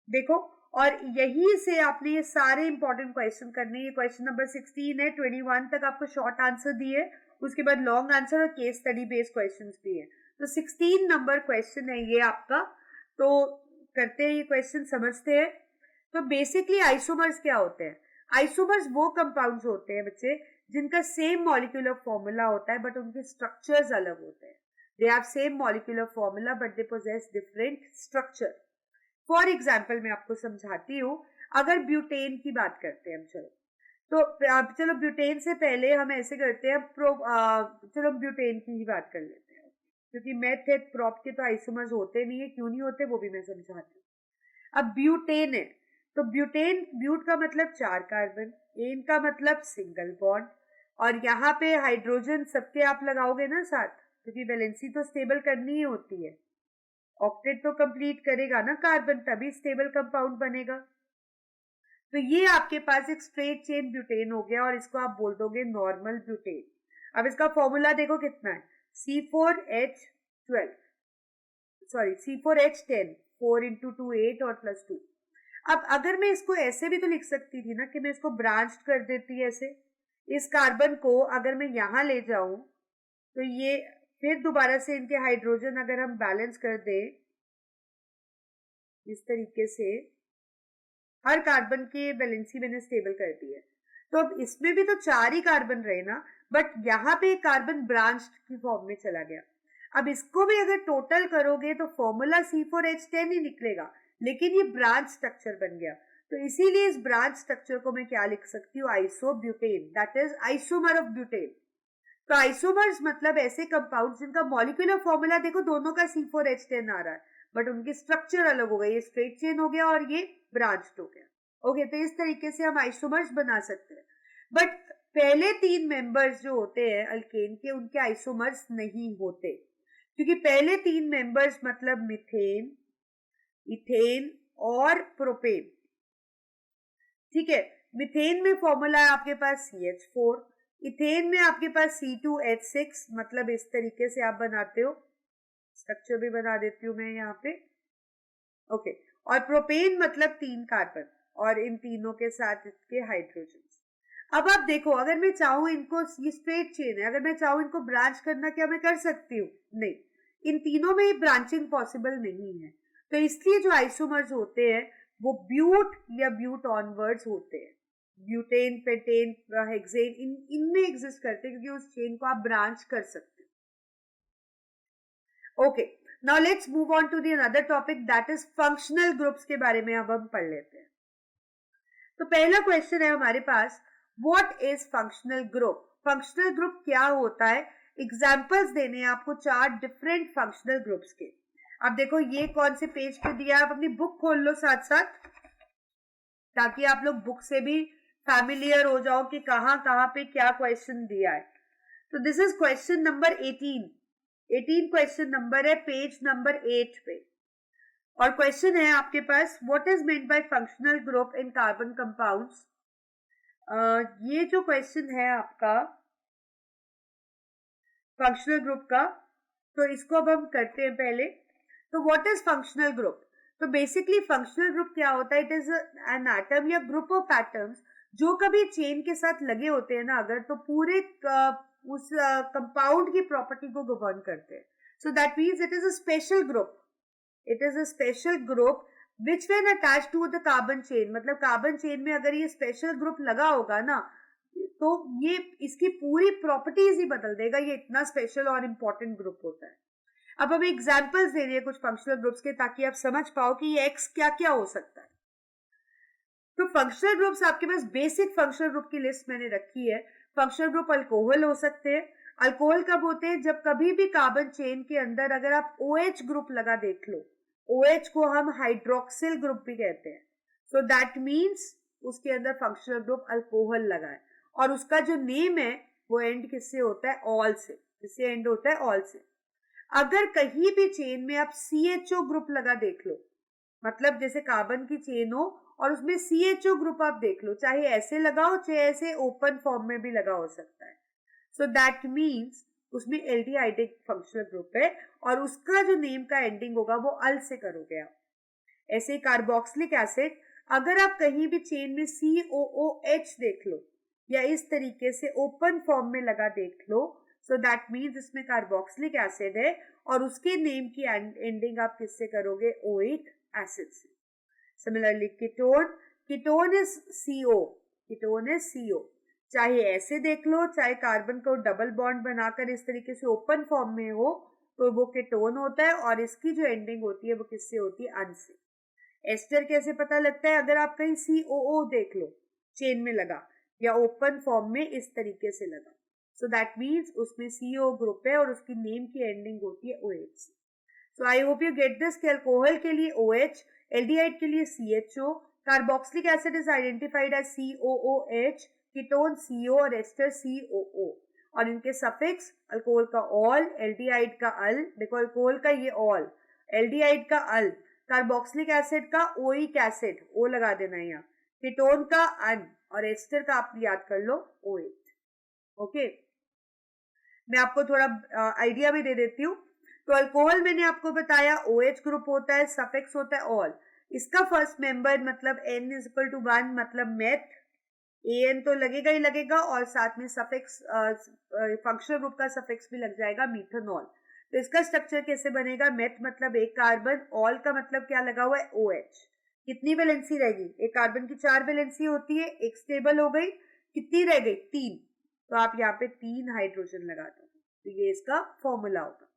देखो. और यही से आपने ये सारे इंपॉर्टेंट क्वेश्चन करने. ये क्वेश्चन नंबर 16 है, 21 तक आपको शॉर्ट आंसर दिए, उसके बाद लॉन्ग आंसर और केस स्टडी बेस्ड क्वेश्चंस भी है. तो 16 नंबर क्वेश्चन है ये आपका. तो करते हैं ये क्वेश्चन, समझते हैं. तो बेसिकली आइसोमर्स क्या होते हैं? आइसोमर्स वो कंपाउंड्स होते हैं बच्चे जिनका सेम मॉलिक्यूलर फॉर्मूला होता है बट उनके स्ट्रक्चर्स अलग होते हैं. They have same molecular formula but they possess different structure. For example मैं आपको समझाती हूँ. अगर ब्यूटेन की बात करते हैं हम, चलो ब्यूटेन से पहले हम ऐसे करते हैं, चलो ब्यूटेन की ही बात कर लेते हैं, क्योंकि मेथेट प्रॉप के तो आइसोमर्स होते नहीं है. क्यों नहीं होते वो भी मैं समझाती हूँ. अब ब्यूटेन है, तो ब्यूटेन, ब्यूट का मतलब 4 कार्बन, एन का मतलब सिंगल बॉन्ड, और यहाँ पे हाइड्रोजन सबके आप लगाओगे ना साथ, क्योंकि वैलेंसी तो स्टेबल करनी ही होती है. ऑक्टेट तो कंप्लीट करेगा ना कार्बन, तभी स्टेबल कंपाउंड बनेगा. तो ये आपके पास एक स्ट्रेट चेन ब्यूटेन हो गया और इसको आप बोल दोगे नॉर्मल ब्यूटेन. अब इसका फॉर्मूला देखो कितना है, C4H12, सॉरी C4H10, 4 into 2 8 और +2। अब अगर मैं इसको ऐसे भी तो लिख सकती थी ना कि मैं इसको ब्रांच कर देती ऐसे, इस कार्बन को अगर मैं यहाँ ले जाऊं तो ये फिर दोबारा से इनके हाइड्रोजन अगर हम बैलेंस कर दें इस तरीके से, हर कार्बन की वैलेंसी मैंने स्टेबल कर दी है, तो अब इसमें भी तो 4 ही कार्बन रहे ना, बट यहाँ पे कार्बन ब्रांच की फॉर्म में चला गया। अब इसको भी अगर टोटल करोगे तो फॉर्मूला C4H10 ही निकलेगा, लेकिन ये ब्रांच स्ट्रक्चर बन गया। तो इसीलिए इस ब्रांच स्ट्रक्चर को मैं क्या लिख सकती हूँ, isobutane, that is isomer of butane. तो आइसोमर्स मतलब ऐसे कंपाउंड जिनका मॉलिक्यूलर फॉर्मूला देखो दोनों का C4H10 आ रहा है, बट उनकी स्ट्रक्चर अलग हो गई, ये स्ट्रेट चेन हो गया और ये ब्रांच्ड हो गया। ओके, तो इस तरीके से हम आइसोमर्स बना सकते हैं। बट पहले 3 मेंबर्स जो होते हैं अल्केन के, उनके आइसोमर्स नहीं होते, क्योंकि पहले 3 मेंबर्स मतलब मीथेन, इथेन और प्रोपेन। ठीक है, मीथेन में फॉर्मूला है आपके पास CH4, इथेन में आपके पास C2H6, मतलब इस तरीके से आप बनाते हो, स्ट्रक्चर भी बना देती हूं मैं यहाँ पे। ओके, और प्रोपेन मतलब 3 कार्बन और इन तीनों के साथ इसके हाइड्रोजन। अब आप देखो, अगर मैं चाहूँ इनको, ये स्ट्रेट चेन है, अगर मैं चाहूँ इनको ब्रांच करना, क्या मैं कर सकती हूँ? नहीं, इन तीनों में ब्रांचिंग पॉसिबल नहीं है। तो इसलिए जो आइसोमर्स होते हैं वो ब्यूट या ब्यूट ऑनवर्ड्स होते हैं, ब्यूटेन, पेटेन, हेक्सेन, इनमें एग्जिस्ट करते हैं, क्योंकि उस चेन को आप ब्रांच कर सकते हो। Okay, now let's move on to the another topic, that is functional groups के बारे में अब हम पढ़ लेते हैं। तो पहला क्वेश्चन है हमारे पास, what is functional group? Functional group क्या होता है? एग्जाम्पल्स देने हैं आपको 4 डिफरेंट फंक्शनल ग्रुप्स के। अब देखो ये कौन से पेज पे दिया है, आप अपनी बुक खोल लो साथ साथ, ताकि आप लोग बुक से भी फैमिलियर हो जाओ कि कहाँ कहाँ पे क्या क्वेश्चन दिया है। तो this is question number 18 question number है, पेज नंबर 8 पे। और क्वेश्चन है आपके पास, what is meant by functional group in carbon compounds. ये जो क्वेश्चन है आपका फंक्शनल ग्रुप का, तो इसको अब हम करते हैं पहले। तो व्हाट इज फंक्शनल ग्रुप? तो बेसिकली फंक्शनल ग्रुप क्या होता है, इट इज एन एटम या ग्रुप ऑफ एटम्स जो कभी चेन के साथ लगे होते हैं ना अगर, तो पूरे उस कंपाउंड की प्रॉपर्टी को गवर्न करते हैं। So that means it is a special group, it is a special group which when attached to the carbon chain, मतलब कार्बन चेन में अगर ये स्पेशल ग्रुप लगा होगा ना, तो ये इसकी पूरी प्रॉपर्टीज ही बदल देगा, ये इतना स्पेशल और इम्पोर्टेंट ग्रुप होता है। अब हम एग्जांपल्स दे रही है कुछ फंक्शनल ग्रुप्स के, ताकि आप समझ पाओ कि ये एक्स क्या क्या हो सकता है। तो फंक्शनल ग्रुप्स आपके पास, बेसिक फंक्शनल ग्रुप की लिस्ट मैंने रखी है। फंक्शनल ग्रुप अल्कोहल हो सकते हैं। अल्कोहल कब होते हैं? जब कभी भी कार्बन चेन के अंदर अगर आप OH ग्रुप लगा देख लो, OH को हम हाइड्रोक्सिल ग्रुप भी कहते हैं, सो दैट मीन्स उसके अंदर फंक्शनल ग्रुप अल्कोहल लगा है, और उसका जो नेम है वो एंड किससे होता है? ऑल से। किससे एंड होता है? ऑल से। अगर कहीं भी चेन में आप CHO ग्रुप लगा देख लो, मतलब जैसे कार्बन की चेन हो और उसमें CHO ग्रुप आप देख लो, चाहे ऐसे लगाओ चाहे ऐसे ओपन फॉर्म में भी लगा हो सकता है, सो दैट मीन्स उसमें एल्डिहाइडिक फंक्शनल ग्रुप है, और उसका जो नेम का एंडिंग होगा वो अल से करोगे आप। ऐसे कार्बोक्सिलिक एसिड, अगर आप कहीं भी चेन में COOH देख लो या इस तरीके से ओपन फॉर्म में लगा देख लो, सो दैट मीन्स इसमें कार्बोक्सिलिक एसिड है, और उसके नेम की एंडिंग आप किससे करोगे? ओइक एसिड से। Similarly ketone, ketone is CO, ketone is CO, चाहे ऐसे देख लो चाहे कार्बन को डबल बॉन्ड बनाकर इस तरीके से ओपन फॉर्म में हो, तो वो कीटोन होता है, और इसकी जो एंडिंग होती है वो किससे होती है? अन से। एस्टर कैसे पता लगता है? अगर आप कहीं COO देख लो चेन में लगा या ओपन फॉर्म में इस तरीके से लगा, सो दैट मीन्स उसमें CO ग्रुप है और उसकी नेम की एंडिंग होती है OH। So I hope you get this कि अल्कोहल के लिए OH, एल्डिहाइड के लिए CHO, carboxylic acid is identified as COOH, ketone CO और एस्टर COO, और इनके सफिक्स अल्कोहल का ऑल, एल्डिहाइड का अल, देखो अल्कोहल का ये ऑल, एल्डिहाइड का अल, कार्बोक्सिलिक एसिड का ओइक एसिड, ओ लगा देना यहाँ, कीटोन का अन, और एस्टर का आप याद कर लो OH। ओके, मैं आपको थोड़ा आइडिया भी दे देती हूँ। तो अल्कोहल मैंने आपको बताया OH ग्रुप होता है, सफिक्स होता है ऑल। इसका फर्स्ट मेंबर मतलब N=1 मतलब मेथ, AN तो लगेगा ही लगेगा और साथ में सफिक्स फंक्शनल ग्रुप का सफिक्स भी लग जाएगा मीथेनॉल। तो इसका स्ट्रक्चर कैसे बनेगा? मेथ मतलब एक कार्बन, ऑल का मतलब क्या लगा हुआ है? OH। कितनी वैलेंसी रहेगी? एक कार्बन की 4 वैलेंसी होती है, एक स्टेबल हो गई, कितनी रह गई? 3। तो आप यहाँ पे 3 हाइड्रोजन लगा दो, तो ये इसका फॉर्मूला होगा।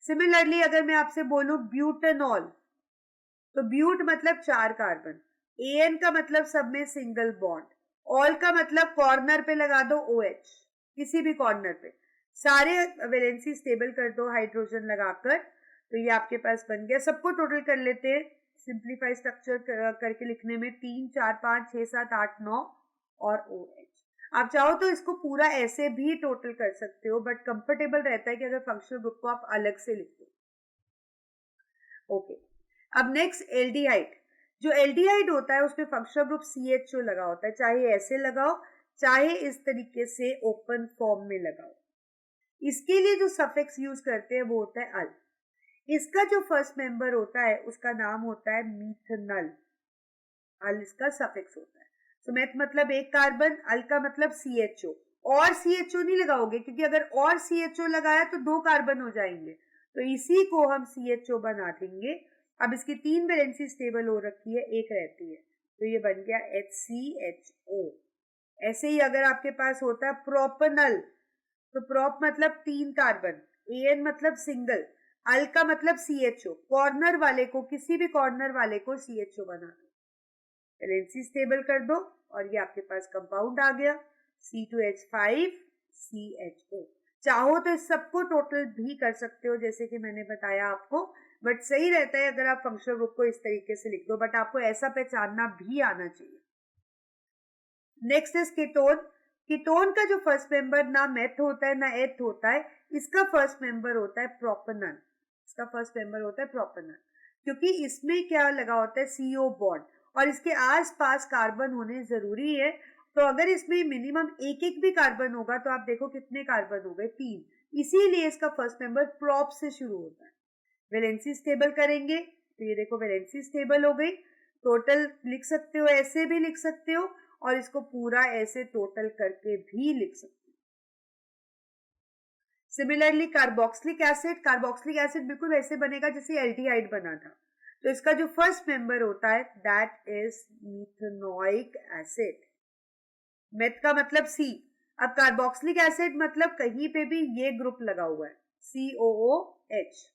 सिमिलरली अगर मैं आपसे बोलूं ब्यूटेनॉल, तो ब्यूट मतलब 4 कार्बन, AN का मतलब सब में सिंगल बॉन्ड, ऑल का मतलब कॉर्नर पे लगा दो OH, किसी भी कॉर्नर पे, सारे वैलेंसी स्टेबल कर दो हाइड्रोजन लगाकर, तो ये आपके पास बन गया। सबको टोटल कर लेते हैं सिंप्लीफाई स्ट्रक्चर करके लिखने में, 3 4 5 6 7 8 9 और OH। आप चाहो तो इसको पूरा ऐसे भी टोटल कर सकते हो, बट कंफर्टेबल रहता है कि अगर फंक्शनल ग्रुप को आप अलग से लिख दो। ओके, अब नेक्स्ट एल्डिहाइड। जो एल्डिहाइड होता है उसमें फंक्शनल ग्रुप CHO लगा होता है, चाहे ऐसे लगाओ चाहे इस तरीके से ओपन फॉर्म में लगाओ। इसके लिए जो सफिक्स यूज करते हैं वो होता है अल। इसका जो फर्स्ट मेंबर होता है उसका नाम होता है मीथेनल, अल इसका सफिक्स होता है। सो मेथ मतलब एक कार्बन, अल का मतलब CHO, और CHO नहीं लगाओगे क्योंकि अगर और CHO लगाया तो 2 कार्बन हो जाएंगे, तो इसी को हम CHO बना देंगे। अब इसकी 3 वैलेंसी स्टेबल हो रखी है, एक रहती है, तो ये बन गया HCHO। ऐसे ही अगर आपके पास होता है प्रोपेनल, तो प्रोप मतलब 3 कार्बन, AN मतलब सिंगल, अल का मतलब CHO, कॉर्नर वाले को, किसी भी कॉर्नर वाले को CHO बना दो, वैलेंसी स्टेबल कर दो और ये आपके पास कंपाउंड आ गया C2H5CHO। चाहो तो इस सबको टोटल भी कर सकते हो जैसे कि मैंने बताया आपको, बट सही रहता है अगर आप फंक्शनल ग्रुप को इस तरीके से लिख दो, बट आपको ऐसा पहचानना भी आना चाहिए। Next is ketone. कीटोन का जो फर्स्ट मेंबर ना मेथ होता है ना एथ होता है, इसका फर्स्ट मेंबर होता है प्रोपेनल। इसका फर्स्ट मेंबर होता है प्रोपेनल, क्योंकि इसमें क्या लगा होता है? CO बॉन्ड, और इसके आसपास कार्बन होने जरूरी है। तो अगर इसमें मिनिमम एक एक भी कार्बन होगा तो आप देखो कितने कार्बन हो गए? 3। इसीलिए इसका फर्स्ट मेंबर प्रोप से शुरू होता है। वैलेंसी स्टेबल करेंगे तो ये देखो वैलेंसी स्टेबल हो गई। टोटल लिख सकते हो, ऐसे भी लिख सकते हो, और इसको पूरा ऐसे टोटल करके भी लिख सकते हो। Similarly carboxylic acid, carboxylic acid बिल्कुल वैसे बनेगा जैसे एल्डिहाइड बना था। तो इसका जो फर्स्ट मेंबर होता है that is methanoic acid. Meth का मतलब C। अब कार्बोक्सिलिक एसिड मतलब कहीं पे भी ये ग्रुप लगा हुआ है, COOH।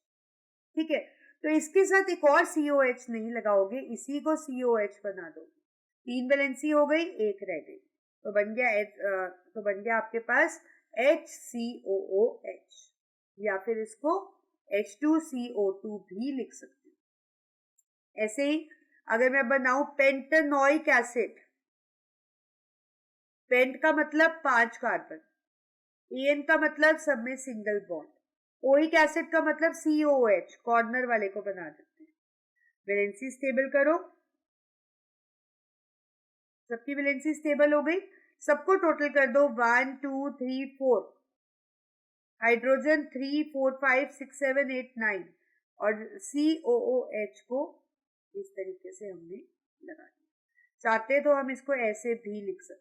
ठीक है, तो इसके साथ एक और COH नहीं लगाओगे, इसी को COH बना दो। 3 वैलेंसी हो गई, एक रह गई, तो बन गया आपके पास HCOOH, या फिर इसको H2CO2 भी लिख सकते हो। ऐसे ही अगर मैं बनाऊं पेंटेनोइक एसिड, पेंट का मतलब 5 कार्बन, AN का मतलब सब में सिंगल बॉन्ड, ओइक एसिड का मतलब COOH, कॉर्नर वाले को बना देते हैं। वैलेंसी स्टेबल करो, सबकी वैलेंसी स्टेबल हो गई, सबको टोटल कर दो 1 2 3 4, हाइड्रोजन 3 4 5 6 7 8 9, और COOH को इस तरीके से हमने लगा दिया। चाहते तो हम इसको ऐसे भी लिख सकते हैं।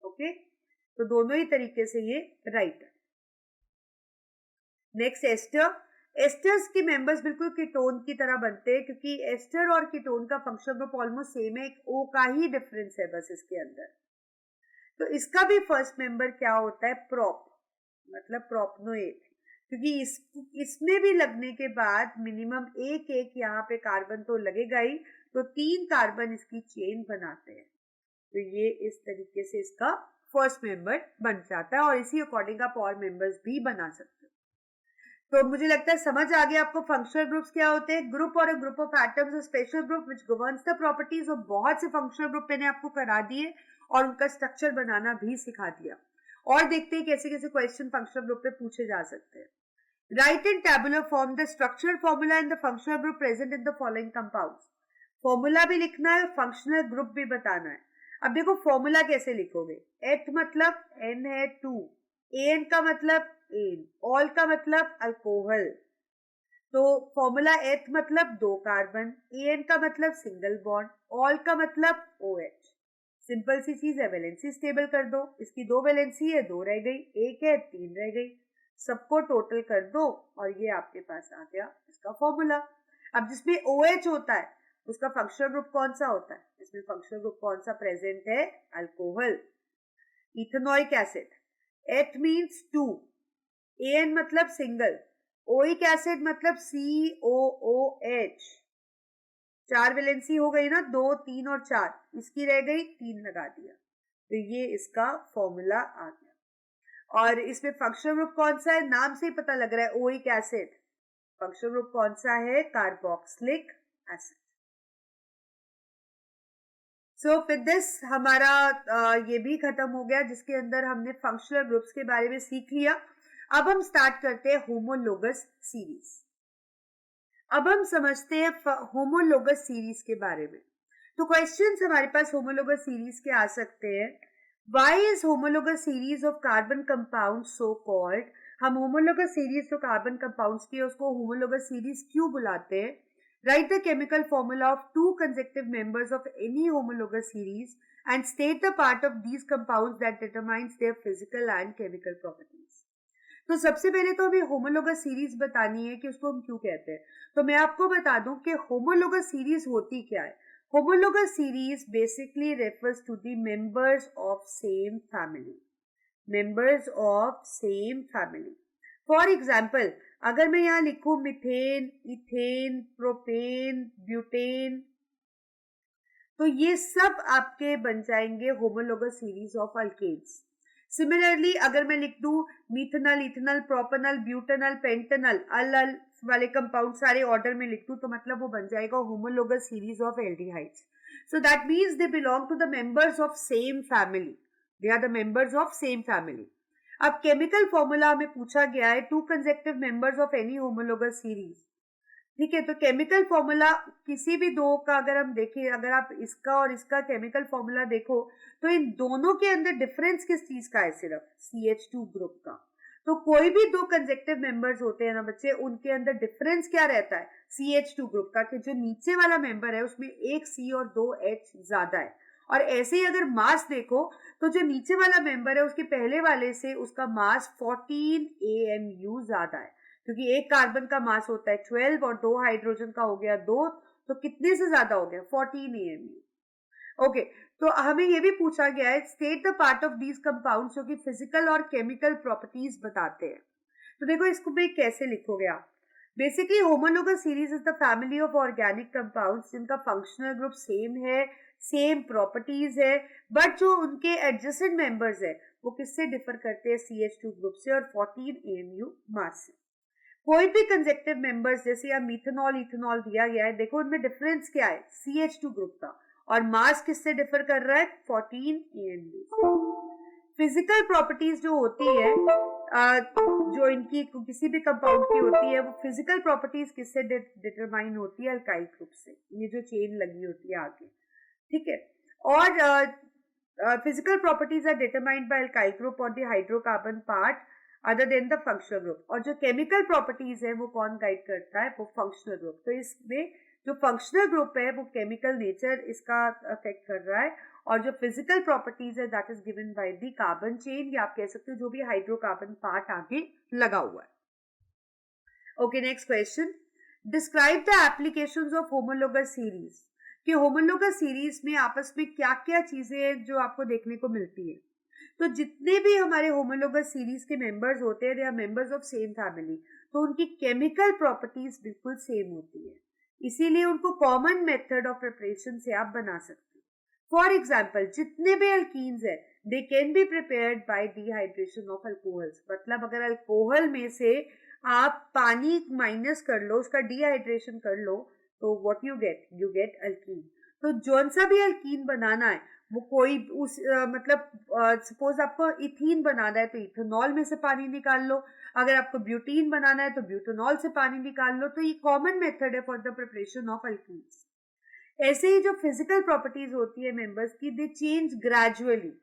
ओके, तो दोनों ही तरीके से ये राइट है। Next ester. एस्टर्स के मेंबर्स बिल्कुल कीटोन की तरह बनते हैं, क्योंकि एस्टर और कीटोन का फंक्शन ग्रुप ऑलमोस्ट सेम है, एक O का ही डिफरेंस है बस इसके अंदर। तो इसका भी फर्स्ट मेंबर क्या होता है? प्रोप, मतलब प्रोपनोएट, क्योंकि इसमें भी लगने के बाद मिनिमम एक एक यहाँ पे कार्बन तो लगेगा ही, तो 3 कार्बन इसकी चेन बनाते हैं, तो ये इस तरीके से इसका फर्स्ट मेंबर बन जाता है, और इसी अकॉर्डिंग आप और मेंबर्स भी बना सकते हो। तो मुझे लगता है समझ आ गया आपको फंक्शनल ग्रुप्स क्या होते हैं। ग्रुप और group of atoms, special group which governs the properties of बहुत से फंक्शनल ग्रुप मैंने आपको करा दिए और उनका स्ट्रक्चर बनाना भी सिखा दिया। और देखते हैं कैसे कैसे क्वेश्चन फंक्शनल ग्रुप पे पूछे जा सकते हैं। Right in tabular form the structural formula in the functional group present in the following compounds. Formula भी लिखना है, फंक्शनल ग्रुप भी बताना है। अब देखो फॉर्मूला कैसे लिखोगे। एथ मतलब N है 2, AN का मतलब एन, ऑल का मतलब अल्कोहल, तो फॉर्मूला एथ मतलब 2 कार्बन, एन का मतलब सिंगल बॉन्ड, ऑल का मतलब OH। सिंपल सी चीज है, वैलेंसी स्टेबल कर दो, इसकी 2 वैलेंसी है, 2 रह गई, 1 है 3 रह गई, सबको टोटल कर दो और ये आपके पास आ गया इसका फॉर्मूला। अब जिसमें OH होता है उसका फंक्शनल ग्रुप कौन सा होता है? इसमें फंक्शनल ग्रुप कौन सा प्रेजेंट है? अल्कोहल। इथेनोइक एसिड, एथ मीन्स 2, एन मतलब सिंगल, ओइक एसिड मतलब COOH। 4 वैलेंसी हो गई ना, 2 3 और 4, इसकी रह गई 3 लगा दिया, तो ये इसका फॉर्मूला आ गया। और इसमें फंक्शनल ग्रुप कौन सा है? नाम से ही पता लग रहा है, ओइक एसिड। फंक्शनल ग्रुप कौन सा है? Carboxylic acid. So with this हमारा ये भी खत्म हो गया, जिसके अंदर हमने फंक्शनल ग्रुप्स के बारे में सीख लिया। अब हम स्टार्ट करते हैं होमोलोगस सीरीज। अब हम समझते हैं होमोलोगस सीरीज के बारे में। तो क्वेश्चंस हमारे पास होमोलोगस सीरीज के आ सकते हैं। Why is homologous series of carbon compound so called? हम होमोलोगस सीरीज जो कार्बन कंपाउंड्स की है उसको होमोलोगस सीरीज क्यों बुलाते हैं? Write the chemical formula of two consecutive members of any homologous series and state the part of these compounds that determines their physical and chemical properties. तो सबसे पहले तो हमें होमोलोगस सीरीज बतानी है कि उसको हम क्यों कहते हैं। तो मैं आपको बता दूं कि होमोलोगस सीरीज होती क्या है। Homologous series basically refers to the members of same family, members of same family. For example, अगर मैं यहाँ लिखूं मिथेन, इथेन, प्रोपेन, ब्यूटेन, तो ये सब आपके बन जाएंगे homologous series of alkanes. Similarly अगर मैं लिख दूं methanal, ethanal, propanal, butanal, pentanal, al वाले कंपाउंड सारे ऑर्डर में लिख दूं तो मतलब वो बन जाएगा homologous series of aldehydes. So that means they belong to the members of same family, they are the members of same family. अब केमिकल फॉर्मूला हमें पूछा गया है two consecutive members of any homologous series. ठीक है, तो chemical formula किसी भी दो का अगर हम देखें, अगर आप इसका और इसका केमिकल फॉर्मूला देखो तो इन दोनों के अंदर डिफरेंस किस चीज का है? सिर्फ CH2 ग्रुप का। तो कोई भी दो कंसेक्टिव मेंबर्स होते हैं ना बच्चे, उनके अंदर डिफरेंस क्या रहता है? CH2 ग्रुप का, कि जो नीचे वाला मेंबर है उसमें एक C और 2 H ज्यादा है। और ऐसे ही अगर मास देखो तो जो नीचे वाला मेंबर है उसके पहले वाले से उसका मास 14 AMU ज्यादा है, क्योंकि एक कार्बन का मास होता है 12 और 2 हाइड्रोजन का हो गया 2, तो कितने से ज्यादा हो गया? 14 AMU। ओके, तो हमें ये भी पूछा गया है state the part of these compounds जो कि फिजिकल और केमिकल प्रॉपर्टीज बताते हैं। तो देखो इसको भी कैसे लिखोगे आप। Basically homologous series is the family of organic compounds जिनका फंक्शनल ग्रुप सेम है, सेम प्रॉपर्टीज है, बट जो उनके एडजेसेंट मेंबर्स है वो किससे डिफर करते हैं? CH2 ग्रुप से और 14 AMU मास से। कोई भी कंसेक्टिव मेंबर्स जैसे यहाँ मिथेनॉल, इथेनॉल दिया गया है, देखो उनमें डिफरेंस क्या है? CH2 ग्रुप का, और मास किससे डिफर कर रहा है? 14 AMU। फिजिकल प्रॉपर्टीज जो होती है जो इनकी किसी भी कंपाउंड की होती है, वो फिजिकल प्रॉपर्टीज किससे डिटरमाइन होती है? अल्काइल ग्रुप से, ये जो चेन लगी होती है आगे। ठीक है, और physical properties are determined by alkyl group और the hydrocarbon part other than the functional group. और जो केमिकल प्रॉपर्टीज है वो कौन गाइड करता है? वो फंक्शनल ग्रुप। तो इसमें जो फंक्शनल ग्रुप है वो केमिकल नेचर इसका अफेक्ट कर रहा है, और जो फिजिकल प्रॉपर्टीज है that is given by the carbon chain, या आप कह सकते हो जो भी हाइड्रोकार्बन पार्ट आगे लगा हुआ है। Okay, next question, describe the applications of homologous series. कि होमोलोगस सीरीज में आपस में क्या क्या चीजें हैं जो आपको देखने को मिलती है। तो जितने भी हमारे होमोलोगस सीरीज के मेंबर्स होते हैं, they are members of same family, तो उनकी केमिकल प्रॉपर्टीज बिल्कुल सेम होती है, इसीलिए उनको कॉमन मेथड ऑफ प्रिपरेशन से आप बना सकते हैं। फॉर एग्जाम्पल, जितने भी अल्कीन्स है they can be prepared by dehydration of alcohols. मतलब अगर अल्कोहल में से आप पानी माइनस कर लो, उसका डिहाइड्रेशन कर लो, तो व्हाट यू गेट अल्कीन। तो जौन सा भी अल्कीन बनाना है वो कोई उस मतलब सपोज आपको इथीन बनाना है तो इथेनॉल में से पानी निकाल लो, अगर आपको ब्यूटीन बनाना है तो ब्यूटेनॉल से पानी निकाल लो। तो ये कॉमन मेथड है for the preparation of alkenes. ऐसे ही जो फिजिकल प्रॉपर्टीज होती है मेंबर्स की, दे चेंज ग्रेजुअली,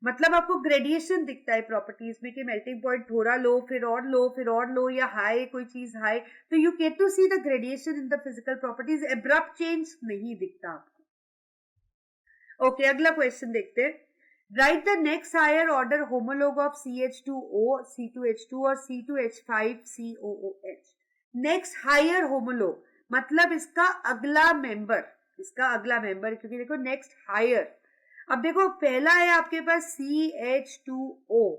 मतलब आपको ग्रेडिएशन दिखता है प्रॉपर्टीज में कि मेल्टिंग पॉइंट थोड़ा लो, फिर और लो, फिर और लो, या हाई, कोई चीज हाई, तो you get to see the gradation in the physical properties. Abrupt change नहीं दिखता आपको. ओके, अगला क्वेश्चन देखते हैं. Write the next higher order homolog of CH2O, C2H2 और C2H5COOH. नेक्स्ट हायर होमोलॉग मतलब इसका अगला मेंबर, क्योंकि देखो नेक्स्ट हायर. अब देखो पहला है आपके पास CH2O,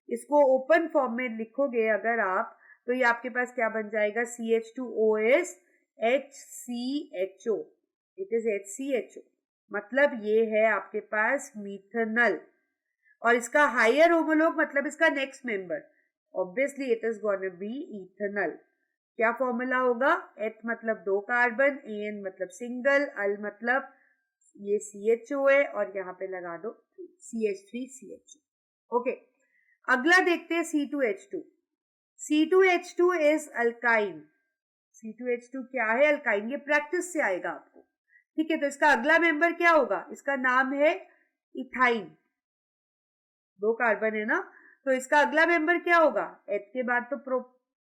इसको ओपन फॉर्म में लिखोगे अगर आप, तो ये आपके पास क्या बन जाएगा, CH2OS HCHO. It is HCHO, मतलब ये है आपके पास मीथेनल. और इसका हायर होमोलॉग मतलब इसका next member, obviously it is gonna be ethanal. क्या फॉर्मूला होगा, एथ मतलब 2 कार्बन, AN मतलब सिंगल, अल मतलब ये CHO है और यहाँ पे लगा दो CH3CHO. ओके, अगला देखते हैं C2H2. C2H2 is alkyne. C2H2 क्या है, अल्काइन. ये प्रैक्टिस से आएगा आपको, ठीक है. तो इसका अगला मेंबर क्या होगा, इसका नाम है इथाइन. 2 कार्बन है ना, तो इसका अगला मेंबर क्या होगा, एथ के बाद तो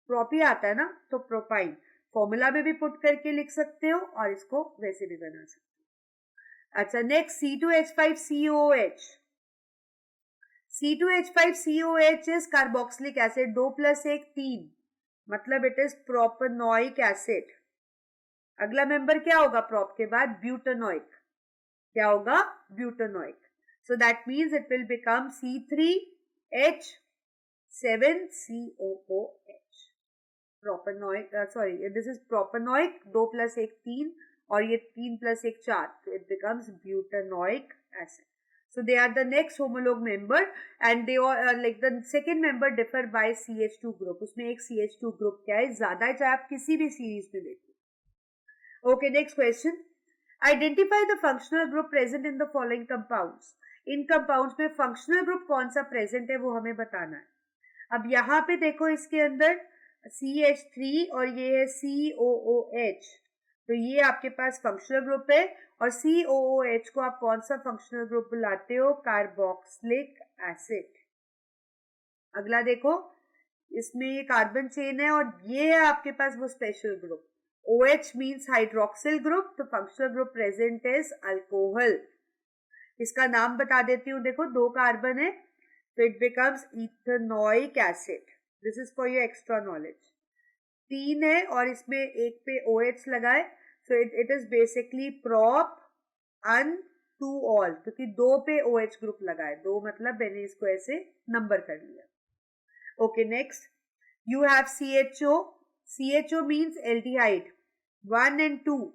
प्रोप ही आता है ना, तो प्रोपाइन. फॉर्मूला में भी पुट करके लिख सकते हो और इसको वैसे भी बना सकते हो. अच्छा, next C2H5COOH. C2H5COOH is carboxylic acid. 2 + 1 3, मतलब इट इज प्रोपेनोइक एसिड. अगला मेंबर क्या होगा प्रोप के बाद, ब्यूटेनोइक. क्या होगा, butanoic. So that means it will become C3H7COOH. Propanoic, sorry, this is propanoic. 2 + 1 3 और ये 3 + 1 4, तो it becomes butanoic acid. So they are the next homolog member and they are like the second member differ by CH2 group. उसमें एक CH2 group क्या है, ज्यादा है, चाहे आप किसी भी सीरीज में देखो. Okay, next question. Identify the functional group present in the following compounds. In compounds में functional group कौन सा present है वो हमें बताना है. अब यहाँ पे देखो इसके अंदर CH3 और ये है COOH, तो ये आपके पास फंक्शनल ग्रुप है. और COOH को आप कौन सा फंक्शनल ग्रुप बुलाते हो, कार्बोक्सिलिक एसिड. अगला देखो, इसमें ये कार्बन चेन है और ये है आपके पास वो special group. OH means hydroxyl group, तो functional group present is alcohol. इसका नाम बता देती हूँ, देखो 2 कार्बन है, तो it becomes ethanoic acid. This is for your extra knowledge. 3 है और इसमें एक पे OH लगाए, so it is basically prop un to all, क्योंकि 2 पे OH ग्रुप लगाए, 2 मतलब मैंने इसको ऐसे नंबर कर लिया. Okay, next you have CHO. CHO means aldehyde, 1 and 2,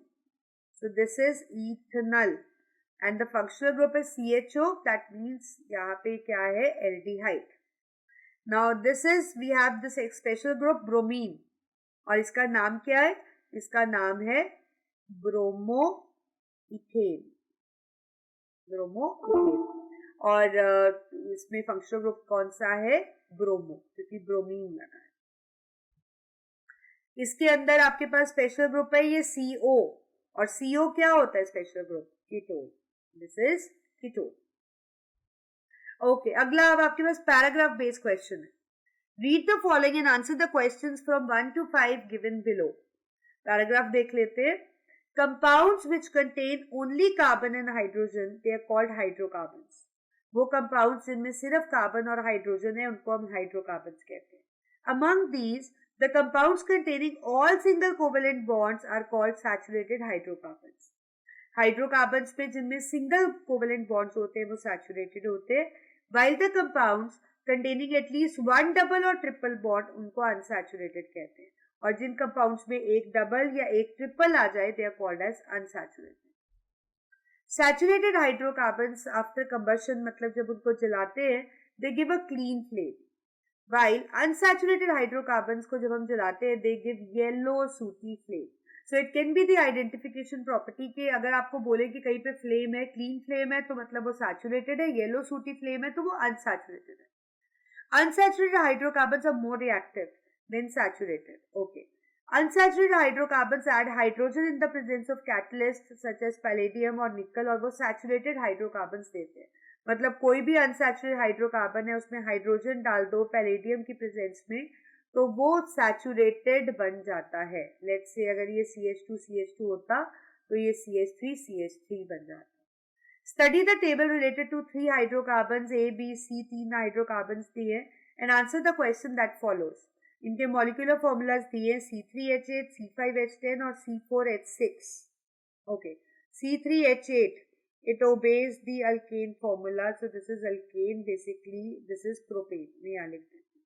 so this is ethanol and the functional group is CHO. that means यहाँ पे क्या है, aldehyde. now this is, we have this special group bromine और इसका नाम क्या है, इसका नाम है ब्रोमोइथेन. और इसमें फंक्शनल ग्रुप कौन सा है, ब्रोमो, क्योंकि ब्रोमीन लगा है. इसके अंदर आपके पास स्पेशल ग्रुप है ये CO, और CO क्या होता है special group, ketone. This is ketone. Okay, अगला अब आपके पास पैराग्राफ बेस्ड क्वेश्चन है. Read the following and answer the questions from 1 to 5 given below. Paragraph देख लेते हैं. Compounds which contain only carbon and hydrogen, they are called hydrocarbons. वो compounds जिनमें सिर्फ कार्बन और हाइड्रोजन है उनको हम हाइड्रोकार्बन्स कहते हैं. Among these, the compounds containing all single covalent bonds are called saturated hydrocarbons. Hydrocarbons में जिनमें सिंगल कोवेलेंट बॉन्ड्स होते हैं वो सैचुरेटेड होते हैं, while the compounds containing at least one double और ट्रिपल बॉन्ड उनको अनसैचुरेटेड कहते हैं. और जिन कंपाउंड्स में एक डबल या एक ट्रिपल आ जाए they are called as unsaturated. Saturated hydrocarbons after combustion, मतलब जब उनको जलाते हैं, they give a clean flame, while unsaturated hydrocarbons को जब हम जलाते हैं they give yellow सूटी flame. So it can be the identification property के अगर आपको बोले कि कहीं पे फ्लेम है, क्लीन फ्लेम है, तो मतलब वो सैचुरेटेड है, येलो सूटी फ्लेम है तो वो अनसैचुरेटेड है. Unsaturated hydrocarbons are more reactive than saturated. Okay. Unsaturated hydrocarbons add hydrogen in the presence of catalysts such as palladium or nickel, और वो saturated hydrocarbons देते हैं. मतलब कोई भी अनसैचुरेटेड हाइड्रोकार्बन है उसमें हाइड्रोजन डाल दो पैलेडियम की प्रेजेंस में तो वो सैचुरेटेड बन जाता है. लेट्स से अगर ये CH2 होता तो ये CH3 बन जाता. Study the table related to 3 hydrocarbons A, B, C, 3 hydrocarbons दिए and answer the question that follows. इनके मॉलिक्यूलर फॉर्मूलाज दिए C3H8, C5H10 और C4H6. Okay, C3H8 it obeys the alkane formula, so this is alkane, basically this is propane. मैं यहाँ लिख देती हूँ.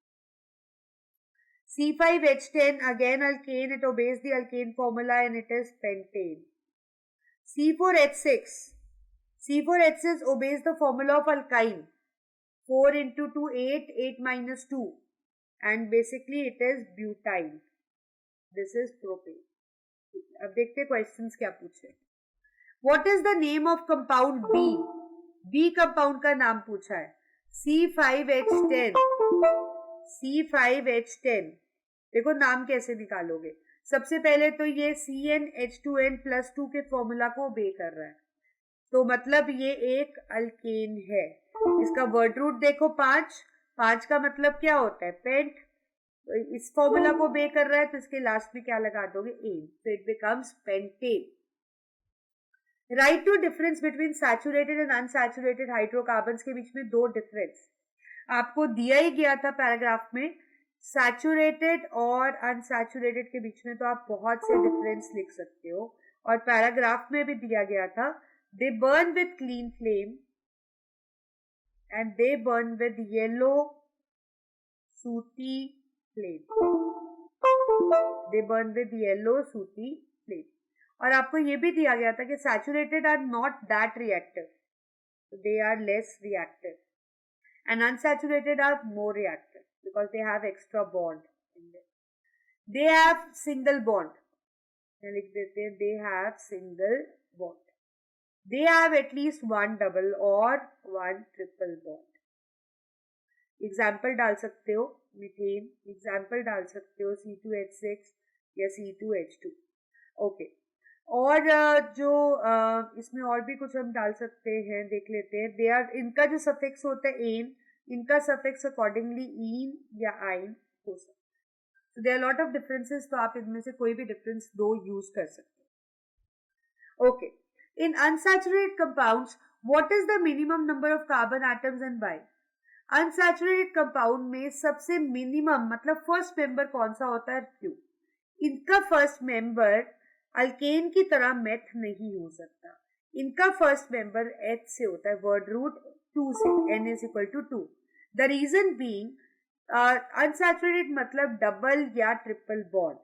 C5H10 again alkane, it obeys the alkane formula and it is pentane. C4H6 obeys the formula of alkyne. 4 into 2, 8, 8 minus 2 and basically it is butyl. This is propane. अब देखते questions क्या पूछे. What is the name of compound B? B compound का नाम पूछा है. C5H10. C5H10. देखो नाम कैसे निकालोगे. सबसे पहले तो ये CnH2n+2 के फॉर्मूला को ओबे कर रहा है. तो मतलब ये एक अल्केन है. इसका वर्ड रूट देखो 5. 5 का मतलब क्या होता है? पेंट. इस फॉर्मूला को ओबे कर रहा है तो इसके लास्ट में क्या लगा दोगे? एन. तो it becomes pentane. Write two difference between saturated and unsaturated hydrocarbons के बीच में 2 डिफरेंस आपको दिया ही गया था पैराग्राफ में. सैचुरेटेड और अनसैचुरेटेड के बीच में तो आप बहुत से डिफरेंस लिख सकते हो और पैराग्राफ में भी दिया गया था. They burn with clean flame and they burn with yellow sooty flame. They burn with yellow sooty flame. और आपको ये भी दिया गया था कि saturated are not that reactive, they are less reactive and unsaturated are more reactive because they have extra bond in them. They have single bond. लिख देते हैं they have single bond. They have at least one double or one triple bond. Example डाल सकते हो methane, example डाल सकते हो C2H6 या C2H2. ओके. और जो इसमें और भी कुछ हम डाल सकते हैं, देख लेते हैं. दे आर, इनका जो सफिक्स होता है एन, इनका सफिक्स अकॉर्डिंगली ईन या आइन हो सकता है. तो there are lot of differences. तो आप इनमें से कोई भी डिफरेंस 2 यूज कर सकते हो. Okay. In unsaturated compounds what is the minimum number of carbon atoms and by? Unsaturated compound में सबसे मिनिमम मतलब फर्स्ट मेंबर कौन सा होता है? क्यू. इनका फर्स्ट मेंबर अल्केन की तरह मेथ नहीं हो सकता. इनका फर्स्ट मेंबर H से होता है, वर्ड रूट 2 से. N is equal to 2. The reason being unsaturated मतलब डबल या ट्रिपल बॉन्ड.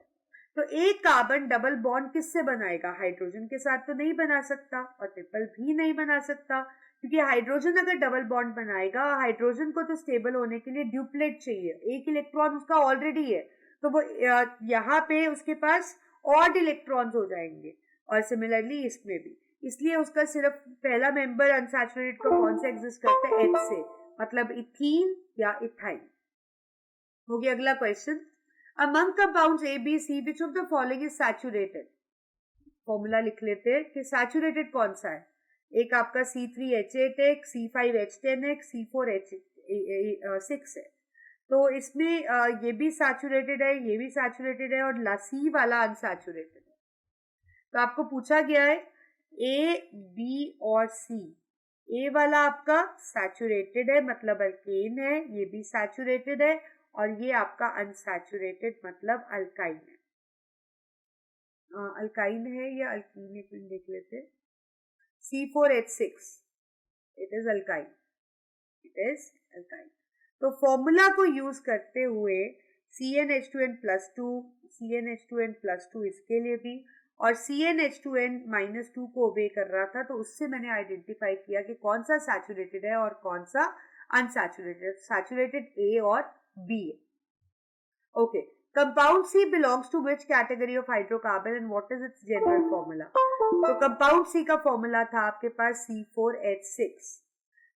तो एक कार्बन डबल बॉन्ड किससे बनाएगा? हाइड्रोजन के साथ तो नहीं बना सकता और ट्रिपल भी नहीं बना सकता, क्योंकि हाइड्रोजन अगर डबल बॉन्ड बनाएगा, हाइड्रोजन को तो स्टेबल होने के लिए ड्यूप्लेट चाहिए. एक इलेक्ट्रॉन उसका ऑलरेडी है तो वो यहाँ पे उसके पास ऑड इलेक्ट्रॉन्स हो जाएंगे. और सिमिलरली इसमें भी, इसलिए उसका सिर्फ पहला मेंबर अनसैचुरेटेड का कौन सा एग्जिस्ट करता है? H से, मतलब इथीन या इथाइन. हो गया. अगला question. Among compounds A, B, C, which of the following is saturated? Formula लिख लेते हैं कि सैचुरेटेड कौन सा है. एक आपका C3H8 है, C5H10 है, C4H6 है. तो इसमें ये भी सैचुरेटेड है, ये भी सैचुरेटेड है और C वाला अनसैचुरेटेड है. तो आपको पूछा गया है A, B और C. A वाला आपका सैचुरेटेड है मतलब अल्केन है, ये भी सैचुरेटेड है और ये आपका अनसैचुरेटेड मतलब अल्काइन है. अल्काइन है या अल्कीन, एक मिनट देख लेते. C4H6 it is alkyne, it is alkyne. तो फॉर्मूला को यूज करते हुए CnH2n+2, CnH2n+2 इसके लिए भी और CnH2n-2 को ओबे कर रहा था, तो उससे मैंने आइडेंटिफाई किया कि कौन सा सैचुरेटेड है और कौन सा अनसैचुरेटेड. सैचुरेटेड A और B. Okay. Compound C belongs to which category of hydrocarbon and what is its general formula? तो कंपाउंड C का फॉर्मूला था आपके पास C4H6.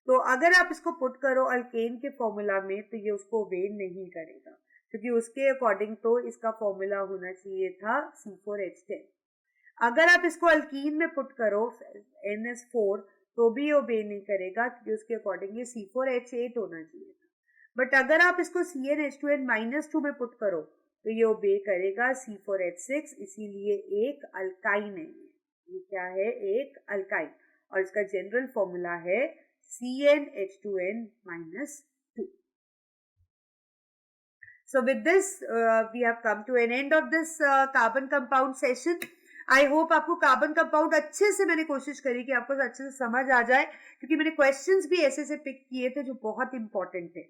तो अगर आप इसको पुट करो अल्केन के फॉर्मूला में तो ये उसको ओबे नहीं करेगा, क्योंकि उसके अकॉर्डिंग तो इसका फॉर्मूला होना चाहिए था C4H10. अगर आप इसको अल्कीन में पुट करो NS4 तो भी ओबे नहीं करेगा क्योंकि उसके अकॉर्डिंग ये C4H8 होना चाहिए था। बट अगर आप इसको CnH2n-2 में पुट करो तो ये ओबे करेगा C4H6, इसीलिए एक अल्काइन है। ये क्या है? एक अल्काइन, और इसका जनरल फॉर्मूला है CnH2n-2. So with this, we have come to an end of this carbon compound session. I hope आपको कार्बन कंपाउंड अच्छे से, मैंने कोशिश करी कि आपको अच्छे से समझ आ जाए, क्योंकि मैंने क्वेश्चंस भी ऐसे से पिक किए थे जो बहुत इंपॉर्टेंट थे।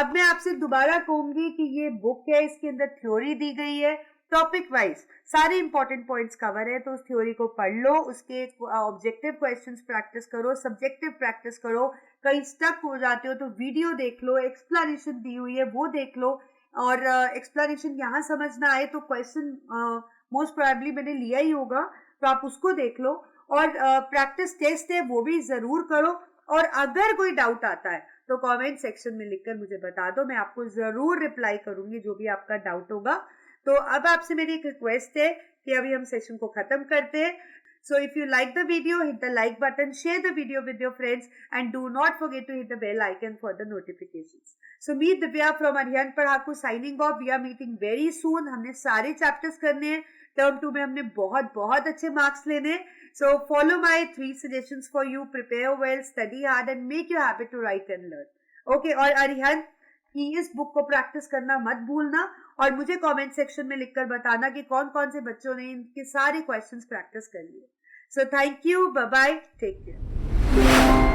अब मैं आपसे दोबारा कहूंगी कि ये बुक है, इसके अंदर थ्योरी दी गई है, टॉपिक वाइज सारे इंपॉर्टेंट पॉइंट्स कवर है, तो उस थ्योरी को पढ़ लो, उसके ऑब्जेक्टिव क्वेश्चंस प्रैक्टिस करो, सब्जेक्टिव प्रैक्टिस करो। कहीं स्टक हो जाते हो तो वीडियो देख लो, एक्सप्लेनेशन दी हुई है वो देख लो, और एक्सप्लेनेशन यहाँ समझ ना आए तो क्वेश्चन मोस्ट प्रोबेबली मैंने लिया ही होगा, तो आप उसको देख लो, और प्रैक्टिस टेस्ट है वो भी जरूर करो। और अगर कोई डाउट आता है तो कमेंट सेक्शन में लिखकर मुझे बता दो, मैं आपको जरूर रिप्लाई करूंगी जो भी आपका डाउट होगा। तो अब आपसे मेरी एक रिक्वेस्ट है कि अभी हम सेशन को खत्म करते हैं। So if you like the video, hit the like button, share the video with your friends, and do not forget to hit the bell icon for the notifications. So me Divya from Arihant Padhaku signing off. We are meeting very soon. हमने सारे chapters करने हैं, term 2 में हमने बहुत अच्छे marks लेने हैं। So follow my 3 suggestions for you. Prepare well, study hard, and make your habit to write and learn. Okay, और अरिहंत कि इस बुक को प्रैक्टिस करना मत भूलना, और मुझे कमेंट सेक्शन में लिखकर बताना कि कौन कौन से बच्चों ने इनके सारे क्वेश्चंस प्रैक्टिस कर लिए। So thank you, bye bye, take care.